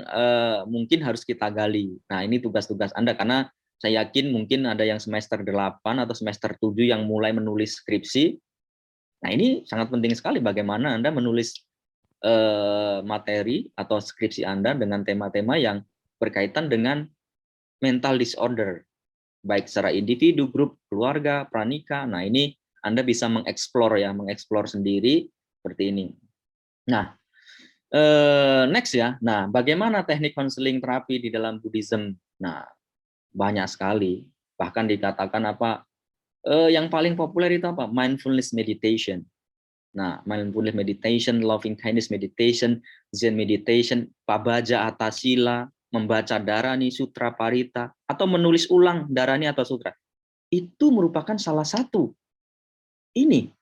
mungkin harus kita gali. Nah, ini tugas-tugas Anda, karena saya yakin mungkin ada yang semester 8 atau semester 7 yang mulai menulis skripsi. Nah, ini sangat penting sekali bagaimana Anda menulis materi atau skripsi Anda dengan tema-tema yang berkaitan dengan mental disorder, baik secara individu, grup, keluarga, pranikah. Nah, ini Anda bisa mengeksplor sendiri seperti ini. Nah, next ya. Nah, bagaimana teknik konseling terapi di dalam Buddhism? Nah, banyak sekali. Bahkan dikatakan yang paling populer itu apa? Mindfulness meditation. Nah, mindfulness meditation, loving kindness meditation, Zen meditation, Pabbajja Atthasila, membaca Dharani, Sutra Parita, atau menulis ulang Dharani atau Sutra. Itu merupakan salah satu. Ini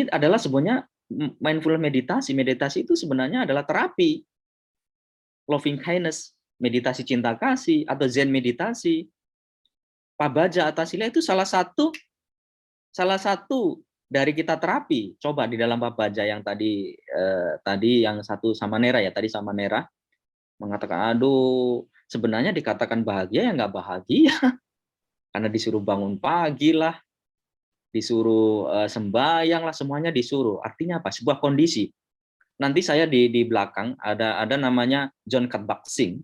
adalah sebenarnya mindfulness meditasi. Meditasi itu sebenarnya adalah terapi. Loving kindness, meditasi cinta kasih, atau Zen meditasi. Pabbajja Atthasila itu salah satu dari kita terapi. Coba di dalam Pabbajja yang tadi yang satu Samanera ya, tadi Samanera mengatakan, aduh, sebenarnya dikatakan bahagia ya nggak bahagia, karena disuruh bangun pagi lah, disuruh sembahyang lah, semuanya disuruh. Artinya apa? Sebuah kondisi. Nanti saya di belakang ada namanya John Kabat-Zinn.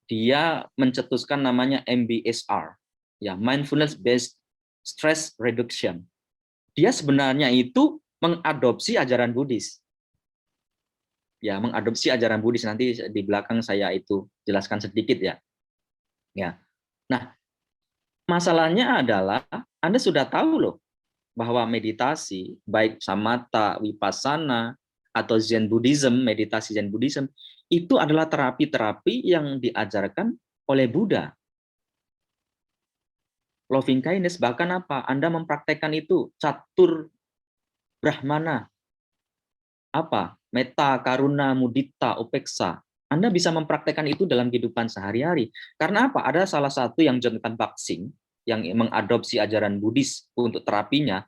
Dia mencetuskan namanya MBSR, Ya, mindfulness based stress reduction. Dia sebenarnya itu mengadopsi ajaran Buddhis. Ya, mengadopsi ajaran Buddhis. Nanti di belakang saya itu jelaskan sedikit ya. Ya. Nah, masalahnya adalah Anda sudah tahu loh bahwa meditasi baik samatha, vipassana atau Zen Buddhism, meditasi Zen Buddhism itu adalah terapi-terapi yang diajarkan oleh Buddha. Loving kindness, bahkan apa? Anda mempraktekkan itu catur brahmana, apa? Metta, karuna, mudita, upeksa. Anda bisa mempraktekkan itu dalam kehidupan sehari-hari. Karena apa? Ada salah satu yang Jonathan Baxing yang mengadopsi ajaran Buddhis untuk terapinya.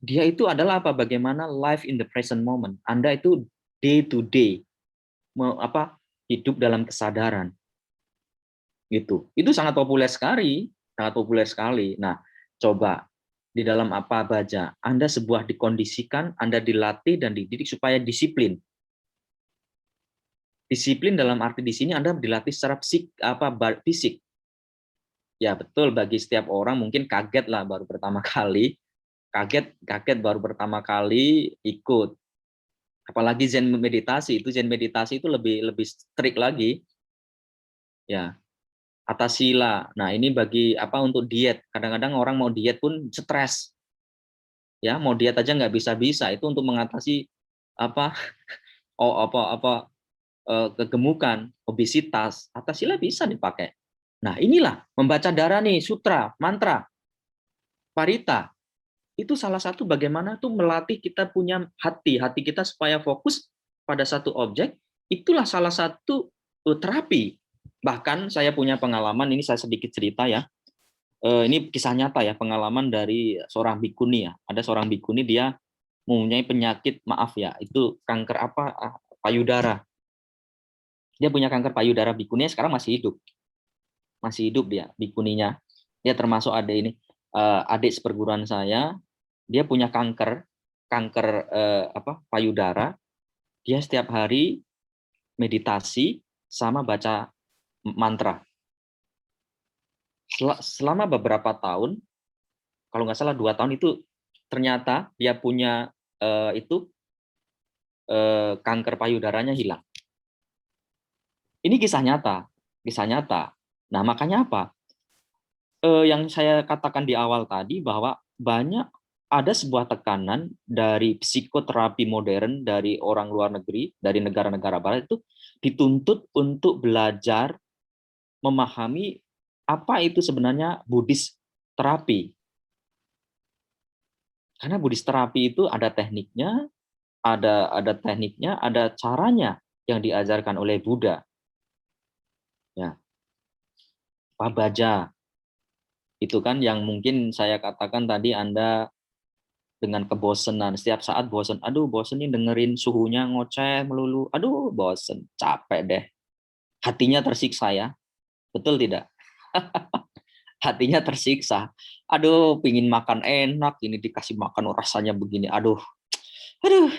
Dia itu adalah apa? Bagaimana life in the present moment. Anda itu day to day hidup dalam kesadaran. Gitu. Itu sangat populer sekali. Sangat populer sekali. Nah, coba di dalam apa baja, Anda sebuah dikondisikan, Anda dilatih dan dididik supaya disiplin. Disiplin dalam arti di sini Anda dilatih secara fisik. Ya betul, bagi setiap orang mungkin kaget lah baru pertama kali, kaget baru pertama kali ikut. Apalagi Zen meditasi itu lebih strict lagi. Ya. Atas sila. Nah, ini bagi untuk diet. Kadang-kadang orang mau diet pun stres. Ya, mau diet aja nggak bisa-bisa. Itu untuk mengatasi kegemukan, obesitas. Atas sila bisa dipakai. Nah, inilah membaca dharani, sutra, mantra, parita. Itu salah satu bagaimana tuh melatih kita punya hati kita supaya fokus pada satu objek. Itulah salah satu terapi. Bahkan saya punya pengalaman, ini saya sedikit cerita ya. Ini kisah nyata ya, pengalaman dari seorang bikuni ya. Ada seorang bikuni, dia mempunyai penyakit, maaf ya, itu kanker payudara. Dia punya kanker payudara, bikuninya sekarang masih hidup. Masih hidup dia, bikuninya. Dia termasuk adik seperguruan saya, dia punya kanker payudara. Dia setiap hari meditasi sama baca mantra. Selama beberapa tahun, kalau nggak salah 2 tahun itu, ternyata dia punya kanker payudaranya hilang. Ini kisah nyata. Nah, makanya apa? Yang saya katakan di awal tadi bahwa ada sebuah tekanan dari psikoterapi modern dari orang luar negeri, dari negara-negara barat itu dituntut untuk belajar memahami apa itu sebenarnya Buddhis terapi. Karena Buddhis terapi itu ada tekniknya, ada caranya yang diajarkan oleh Buddha. Ya. Pabaja. Itu kan yang mungkin saya katakan tadi, Anda dengan kebosanan, setiap saat bosan. Aduh, bosan nih dengerin suhunya ngoceh melulu. Aduh, bosan, capek deh. Hatinya tersiksa ya. Betul tidak? Hatinya tersiksa. Aduh, pingin makan enak, ini dikasih makan rasanya begini. Aduh,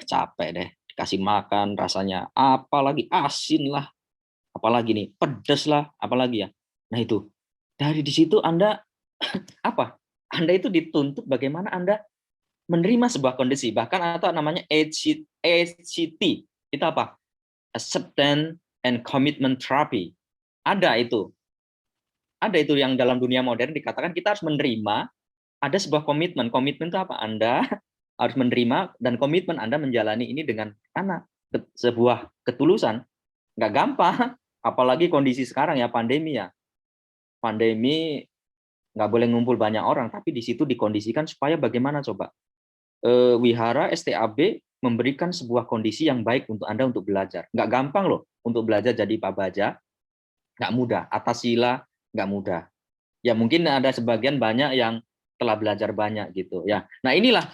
capek deh. Dikasih makan rasanya apalagi asin lah. Apalagi nih, pedas lah, apalagi ya. Nah itu, dari di situ Anda Anda itu dituntut bagaimana Anda menerima sebuah kondisi, bahkan atau namanya ACT. Itu apa? Acceptance and Commitment Therapy. Ada itu yang dalam dunia modern dikatakan kita harus menerima, ada sebuah komitmen. Komitmen itu apa? Anda harus menerima dan komitmen Anda menjalani ini dengan sebuah ketulusan. Nggak gampang, apalagi kondisi sekarang ya, pandemi ya. Pandemi nggak boleh ngumpul banyak orang, tapi di situ dikondisikan supaya bagaimana coba? Wihara STAB memberikan sebuah kondisi yang baik untuk Anda untuk belajar. Nggak gampang loh untuk belajar jadi pabaja, nggak mudah. Atas sila nggak mudah. Ya mungkin ada sebagian banyak yang telah belajar banyak gitu ya. Nah inilah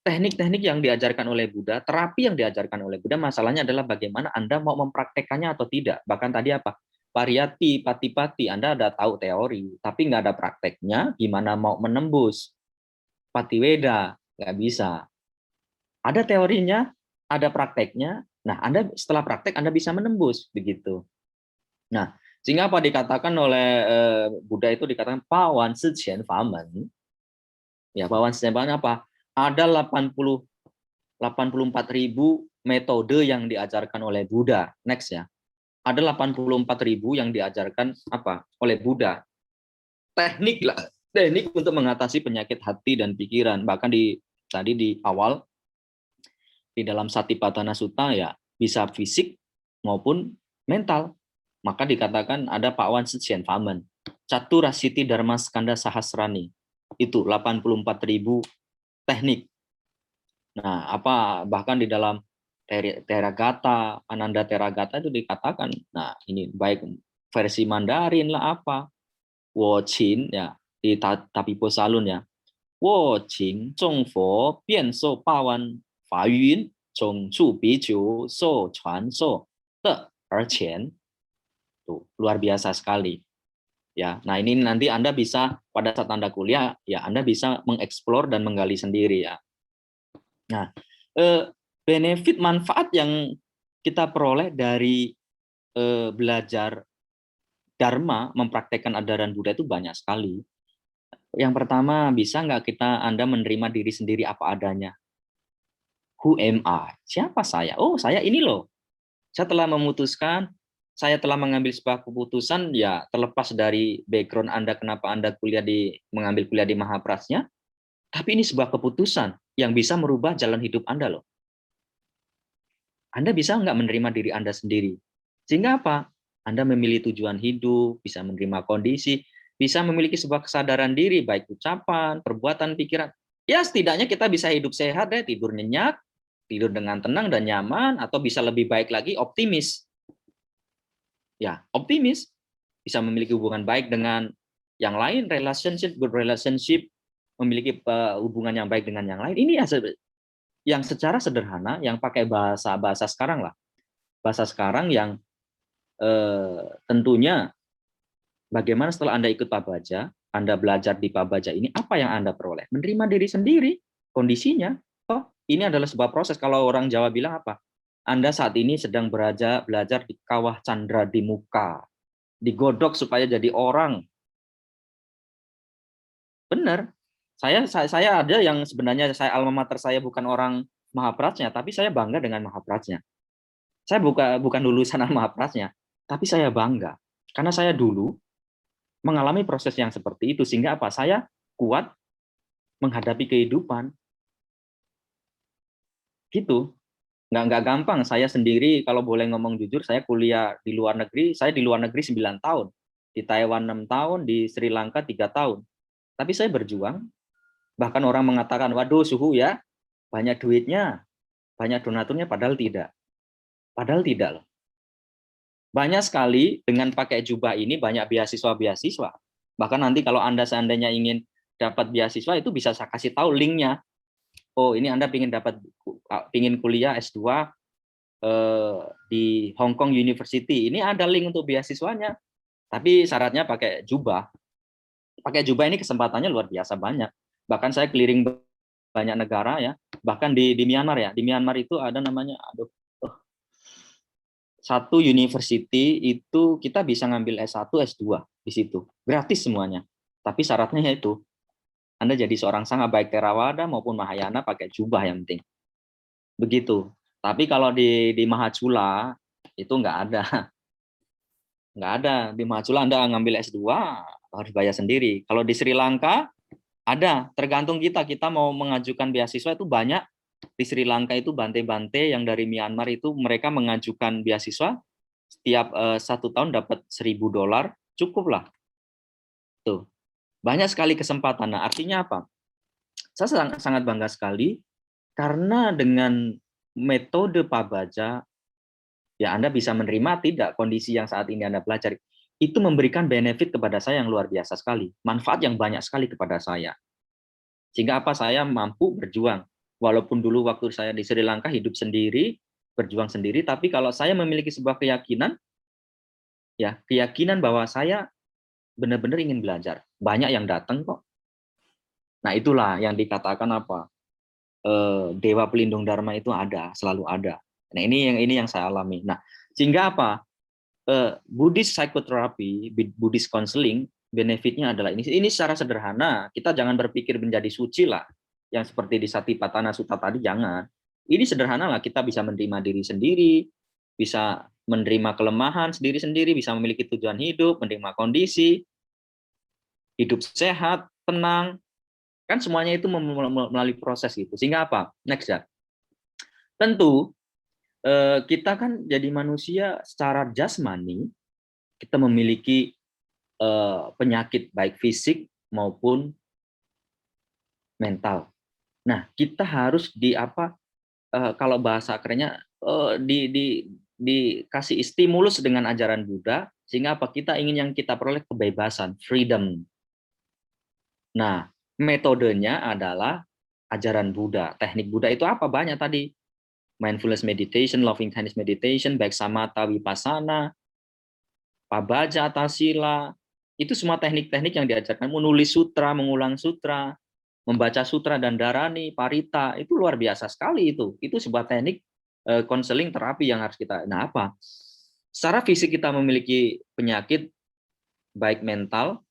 teknik-teknik yang diajarkan oleh Buddha, terapi yang diajarkan oleh Buddha. Masalahnya adalah bagaimana Anda mau mempraktekannya atau tidak. Bahkan tadi apa? Pariyati, pati-pati, Anda udah tahu teori, tapi nggak ada prakteknya, gimana mau menembus? Patiweda, nggak bisa. Ada teorinya, ada prakteknya. Nah, Anda setelah praktek Anda bisa menembus begitu. Nah, Sehingga apa dikatakan oleh Buddha itu dikatakan pawan siqian famen. Ya, pawan siqian famen apa? Ada 84.000 metode yang diajarkan oleh Buddha. Next ya. Ada 84.000 yang diajarkan apa? Oleh Buddha. Teknik lah, teknik untuk mengatasi penyakit hati dan pikiran. Bahkan tadi di awal di dalam Satipatthana Sutta ya bisa fisik maupun mental. Maka dikatakan ada Pawan Siqian Famen. Caturasiti Dharma Skanda Sahasrani. Itu 84.000 teknik. Nah, bahkan di dalam Theragata, Ananda Theragata itu dikatakan, nah ini baik versi Mandarin lah apa, Woqin ya di Tapipo Salun ya, Woqin Zhongfo Bianso Pawan Fayun Zhongchu Bijiu So Chuan So De Erqian. Tuh, luar biasa sekali. Ya, nah ini nanti Anda bisa pada saat Anda kuliah ya Anda bisa mengeksplor dan menggali sendiri ya. Nah, benefit manfaat yang kita peroleh dari belajar Dharma, mempraktekkan ajaran Buddha itu banyak sekali. Yang pertama, bisa nggak Anda menerima diri sendiri apa adanya? Who am I? Siapa saya? Oh, saya ini loh. Saya telah memutuskan, saya telah mengambil sebuah keputusan, ya terlepas dari background Anda, kenapa Anda mengambil kuliah di Mahaprajna, tapi ini sebuah keputusan yang bisa merubah jalan hidup Anda loh. Anda bisa nggak menerima diri Anda sendiri? Sehingga apa? Anda memilih tujuan hidup, bisa menerima kondisi, bisa memiliki sebuah kesadaran diri, baik ucapan, perbuatan, pikiran. Ya setidaknya kita bisa hidup sehat, ya, tidur nyenyak, tidur dengan tenang dan nyaman, atau bisa lebih baik lagi, optimis. Ya, optimis. Bisa memiliki hubungan baik dengan yang lain, good relationship, memiliki hubungan yang baik dengan yang lain. Ini yang secara sederhana, yang pakai bahasa sekarang lah. Bahasa sekarang yang tentunya bagaimana setelah Anda ikut Pabaja, Anda belajar di Pabaja ini, apa yang Anda peroleh? Menerima diri sendiri, kondisinya. Oh, ini adalah sebuah proses. Kalau orang Jawa bilang apa? Anda saat ini sedang belajar di kawah candra di muka, digodok supaya jadi orang. Benar. Saya ada yang sebenarnya alma mater saya bukan orang Mahaprajna, tapi saya bangga dengan Mahaprajna. Saya bukan lulusan Mahaprajna, tapi saya bangga karena saya dulu mengalami proses yang seperti itu, sehingga apa? Saya kuat menghadapi kehidupan. Gitu. Nggak gampang. Saya sendiri kalau boleh ngomong jujur, saya kuliah di luar negeri, saya di luar negeri 9 tahun. Di Taiwan 6 tahun, di Sri Lanka 3 tahun. Tapi saya berjuang. Bahkan orang mengatakan, waduh suhu ya, banyak duitnya, banyak donaturnya, padahal tidak. Padahal tidak loh. Banyak sekali dengan pakai jubah ini banyak beasiswa-beasiswa. Bahkan nanti kalau Anda seandainya ingin dapat beasiswa itu bisa saya kasih tahu linknya. Oh, ini Anda pingin kuliah S2 di Hong Kong University. Ini ada link untuk beasiswanya. Tapi syaratnya pakai jubah. Pakai jubah ini kesempatannya luar biasa banyak. Bahkan saya keliling banyak negara ya. Bahkan di Myanmar ya. Di Myanmar itu ada namanya satu university itu kita bisa ngambil S1, S2 di situ. Gratis semuanya. Tapi syaratnya yaitu Anda jadi seorang sangha baik Theravada maupun Mahayana pakai jubah yang penting. Begitu. Tapi kalau di Mahachula itu nggak ada. Nggak ada. Di Mahachula Anda ngambil S2 harus bayar sendiri. Kalau di Sri Lanka ada. Tergantung kita mau mengajukan beasiswa itu banyak. Di Sri Lanka itu bante-bante yang dari Myanmar itu mereka mengajukan beasiswa setiap 1 tahun dapat $1.000, cukup lah. Tuh. Banyak sekali kesempatan. Nah, artinya apa? Saya sangat bangga sekali karena dengan metode Pabaja ya Anda bisa menerima tidak kondisi yang saat ini Anda belajar. Itu memberikan benefit kepada saya yang luar biasa sekali. Manfaat yang banyak sekali kepada saya. Sehingga apa? Saya mampu berjuang. Walaupun dulu waktu saya di Sri Lanka hidup sendiri, berjuang sendiri, tapi kalau saya memiliki sebuah keyakinan, ya keyakinan bahwa saya benar-benar ingin belajar. Banyak yang datang kok. Nah itulah yang dikatakan apa? Dewa pelindung Dharma itu ada, selalu ada. Nah ini yang saya alami. Nah sehingga apa? Buddhist psychotherapy, Buddhist counseling, benefitnya adalah ini secara sederhana. Kita jangan berpikir menjadi suci lah, yang seperti di Satipatthana Sutta tadi, jangan. Ini sederhana lah, kita bisa menerima diri sendiri, bisa menerima kelemahan sendiri-sendiri, bisa memiliki tujuan hidup, menerima kondisi, hidup sehat, tenang, kan semuanya itu melalui proses gitu. Sehingga apa? Next ya. Tentu kita kan jadi manusia secara jasmani, kita memiliki penyakit baik fisik maupun mental. Nah, kita harus kalau bahasa kerennya dikasih stimulus dengan ajaran Buddha, sehingga apa? Kita ingin yang kita peroleh kebebasan, freedom. Nah, metodenya adalah ajaran Buddha. Teknik Buddha itu apa? Banyak tadi. Mindfulness meditation, loving kindness meditation, baik samatha, vipassana, pabaja, atasila, itu semua teknik-teknik yang diajarkan. Menulis sutra, mengulang sutra, membaca sutra dan dharani, parita, itu luar biasa sekali itu. Itu sebuah teknik konseling terapi yang harus kita. Nah, apa? Secara fisik kita memiliki penyakit baik mental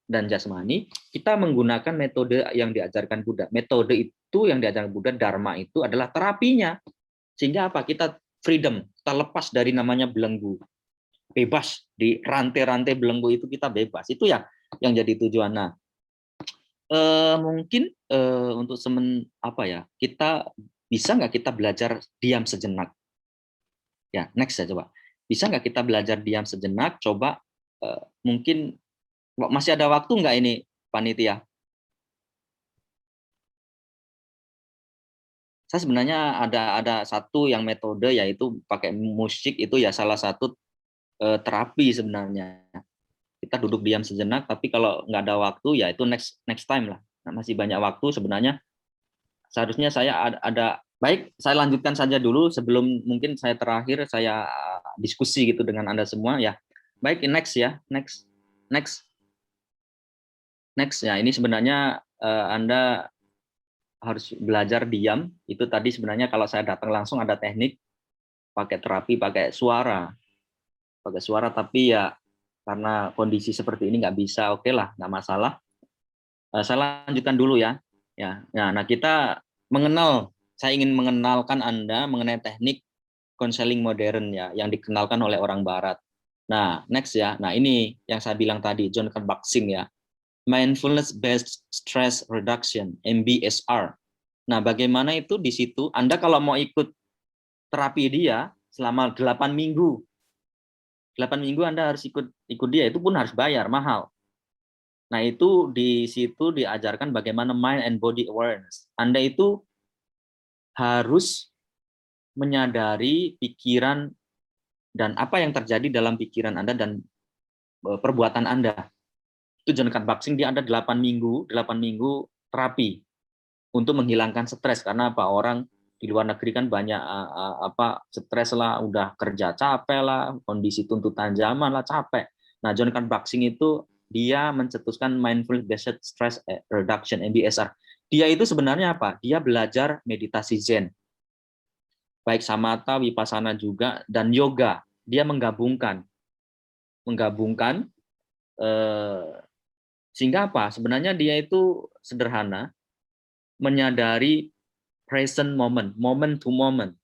dan jasmani, kita menggunakan metode yang diajarkan Buddha. Metode itu yang diajarkan Buddha, dharma itu adalah terapinya. Sehingga apa? Kita freedom, kita lepas dari namanya belenggu. Bebas di rantai-rantai belenggu itu, kita bebas. Itu ya yang jadi tujuan. Nah, mungkin untuk kita bisa nggak kita belajar diam sejenak? Ya, next ya coba. Bisa nggak kita belajar diam sejenak? Coba mungkin masih ada waktu nggak ini panitia? Saya sebenarnya ada satu yang metode, yaitu pakai musik, itu ya salah satu terapi sebenarnya. Kita duduk diam sejenak, tapi kalau nggak ada waktu ya itu next time lah. Nah, masih banyak waktu sebenarnya. Seharusnya saya ada baik, saya lanjutkan saja dulu sebelum mungkin saya terakhir saya diskusi gitu dengan Anda semua ya. Baik, next ya, next ya. Ini sebenarnya Anda harus belajar diam. Itu tadi sebenarnya kalau saya datang langsung ada teknik pakai terapi, pakai suara, tapi ya karena kondisi seperti ini nggak bisa, oke lah, nggak masalah. Saya lanjutkan dulu ya. Nah, kita saya ingin mengenalkan Anda mengenai teknik konseling modern ya, yang dikenalkan oleh orang Barat. Nah, next ya. Nah, ini yang saya bilang tadi, John Kabat-Zinn ya. Mindfulness Based Stress Reduction, MBSR. Nah, bagaimana itu di situ? Anda kalau mau ikut terapi dia selama 8 minggu. 8 minggu Anda harus ikut dia, itu pun harus bayar, mahal. Nah, itu di situ diajarkan bagaimana mind and body awareness. Anda itu harus menyadari pikiran dan apa yang terjadi dalam pikiran Anda dan perbuatan Anda. Itu John Kabat-Zinn, dia ada 8 minggu terapi untuk menghilangkan stres. Karena apa? Orang di luar negeri kan banyak stres lah, udah kerja capek lah, kondisi tuntutan zaman lah, capek. Nah, John Kabat-Zinn itu dia mencetuskan mindfulness based stress reduction, MBSR. Dia itu sebenarnya apa? Dia belajar meditasi Zen, baik samatha, vipassana juga, dan yoga. Dia menggabungkan sehingga apa? Sebenarnya dia itu sederhana, menyadari present moment, moment to moment.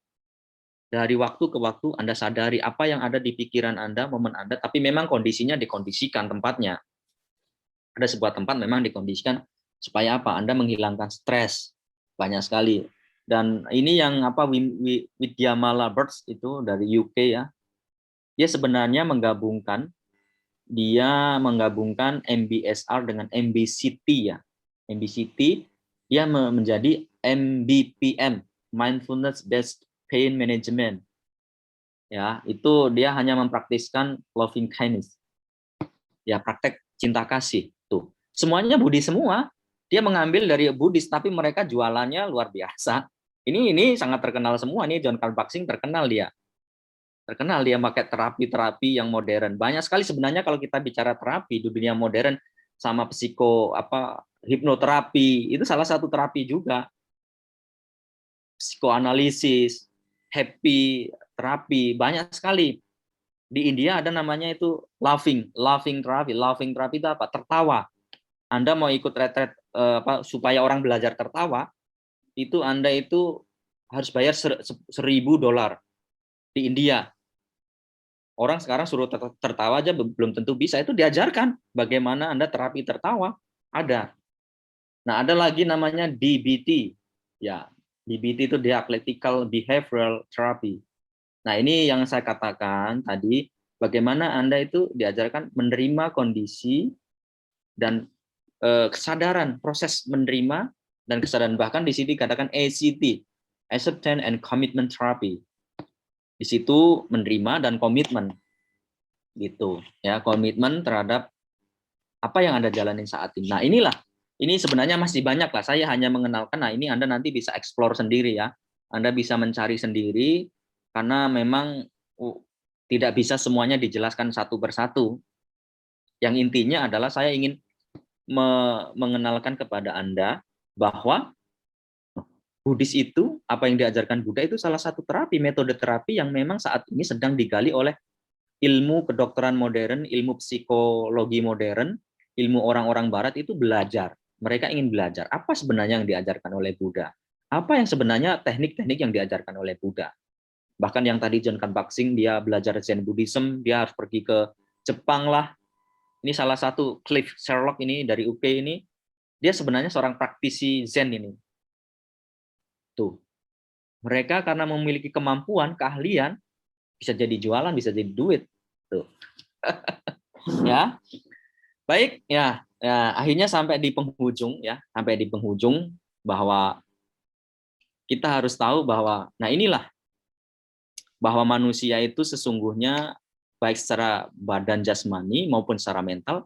Dari waktu ke waktu Anda sadari apa yang ada di pikiran Anda, momen Anda, tapi memang kondisinya dikondisikan tempatnya. Ada sebuah tempat memang dikondisikan supaya apa? Anda menghilangkan stres. Banyak sekali. Dan ini yang Widyamala Birds itu dari UK ya. Dia sebenarnya menggabungkan MBSR dengan MBCT ya. MBCT dia menjadi MBPM, Mindfulness Based Pain Management. Ya, itu dia hanya mempraktiskan loving kindness. Ya, praktek cinta kasih tuh. Semuanya Buddhis semua. Dia mengambil dari Buddhis, tapi mereka jualannya luar biasa. Ini sangat terkenal semua nih. John Kabat-Zinn terkenal dia pakai terapi yang modern. Banyak sekali sebenarnya kalau kita bicara terapi di dunia modern, sama hipnoterapi itu salah satu terapi juga. Psikoanalisis, happy terapi, banyak sekali. Di India ada namanya itu laughing therapy. Laughing therapy itu apa? Tertawa. Anda mau ikut retret supaya orang belajar tertawa, itu Anda itu harus bayar $1.000 di India. Orang sekarang suruh tertawa aja belum tentu bisa. Itu diajarkan bagaimana Anda terapi tertawa. Ada. Nah, ada lagi namanya DBT. Ya, DBT itu Dialectical Behavioral Therapy. Nah, ini yang saya katakan tadi, bagaimana Anda itu diajarkan menerima kondisi dan kesadaran, proses menerima dan kesadaran. Bahkan di sini dikatakan ACT, Acceptance and Commitment Therapy. Di situ menerima dan komitmen, gitu ya, komitmen terhadap apa yang Anda jalani saat ini. Nah, ini sebenarnya masih banyak lah. Saya hanya mengenalkan. Nah, ini Anda nanti bisa explore sendiri ya. Anda bisa mencari sendiri karena memang tidak bisa semuanya dijelaskan satu persatu. Yang intinya adalah saya ingin mengenalkan kepada Anda bahwa Buddhis itu, apa yang diajarkan Buddha itu salah satu terapi, metode terapi yang memang saat ini sedang digali oleh ilmu kedokteran modern, ilmu psikologi modern, ilmu orang-orang barat itu belajar. Mereka ingin belajar apa sebenarnya yang diajarkan oleh Buddha. Apa yang sebenarnya teknik-teknik yang diajarkan oleh Buddha. Bahkan yang tadi John Kanpaksing, dia belajar Zen Buddhism, dia harus pergi ke Jepang lah. Ini salah satu Cliff Sherlock ini dari UK ini, dia sebenarnya seorang praktisi Zen ini. Tuh. Mereka karena memiliki kemampuan, keahlian, bisa jadi jualan, bisa jadi duit. Tuh. Ya. Baik, ya, akhirnya sampai di penghujung ya, bahwa kita harus tahu bahwa inilah bahwa manusia itu sesungguhnya baik secara badan jasmani maupun secara mental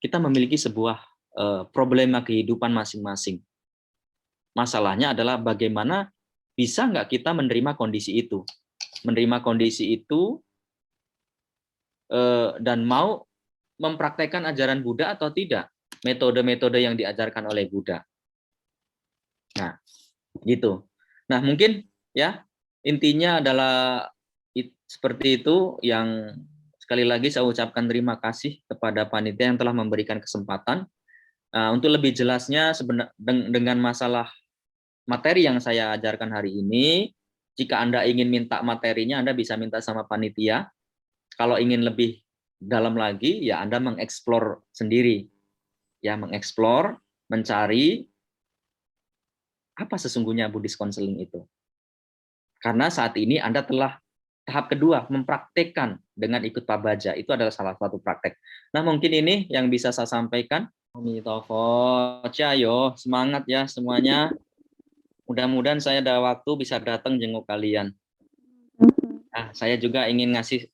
kita memiliki sebuah problema kehidupan masing-masing. Masalahnya adalah bagaimana bisa nggak kita menerima kondisi itu, dan mau mempraktekkan ajaran Buddha atau tidak, metode-metode yang diajarkan oleh Buddha. Nah, gitu. Nah, mungkin ya intinya adalah seperti itu. Yang sekali lagi saya ucapkan terima kasih kepada panitia yang telah memberikan kesempatan. Untuk lebih jelasnya dengan masalah materi yang saya ajarkan hari ini, jika Anda ingin minta materinya, Anda bisa minta sama panitia. Kalau ingin lebih dalam lagi, ya Anda mengeksplor sendiri. Ya, mengeksplor, mencari apa sesungguhnya Buddhist counseling itu. Karena saat ini Anda telah tahap kedua, mempraktekkan dengan ikut pabaja. Itu adalah salah satu praktek. Nah, mungkin ini yang bisa saya sampaikan. Amitofo, Cayo, semangat ya semuanya. Mudah-mudahan saya ada waktu bisa datang jenguk kalian. Saya juga ingin ngasih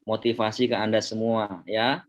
motivasi ke Anda semua ya.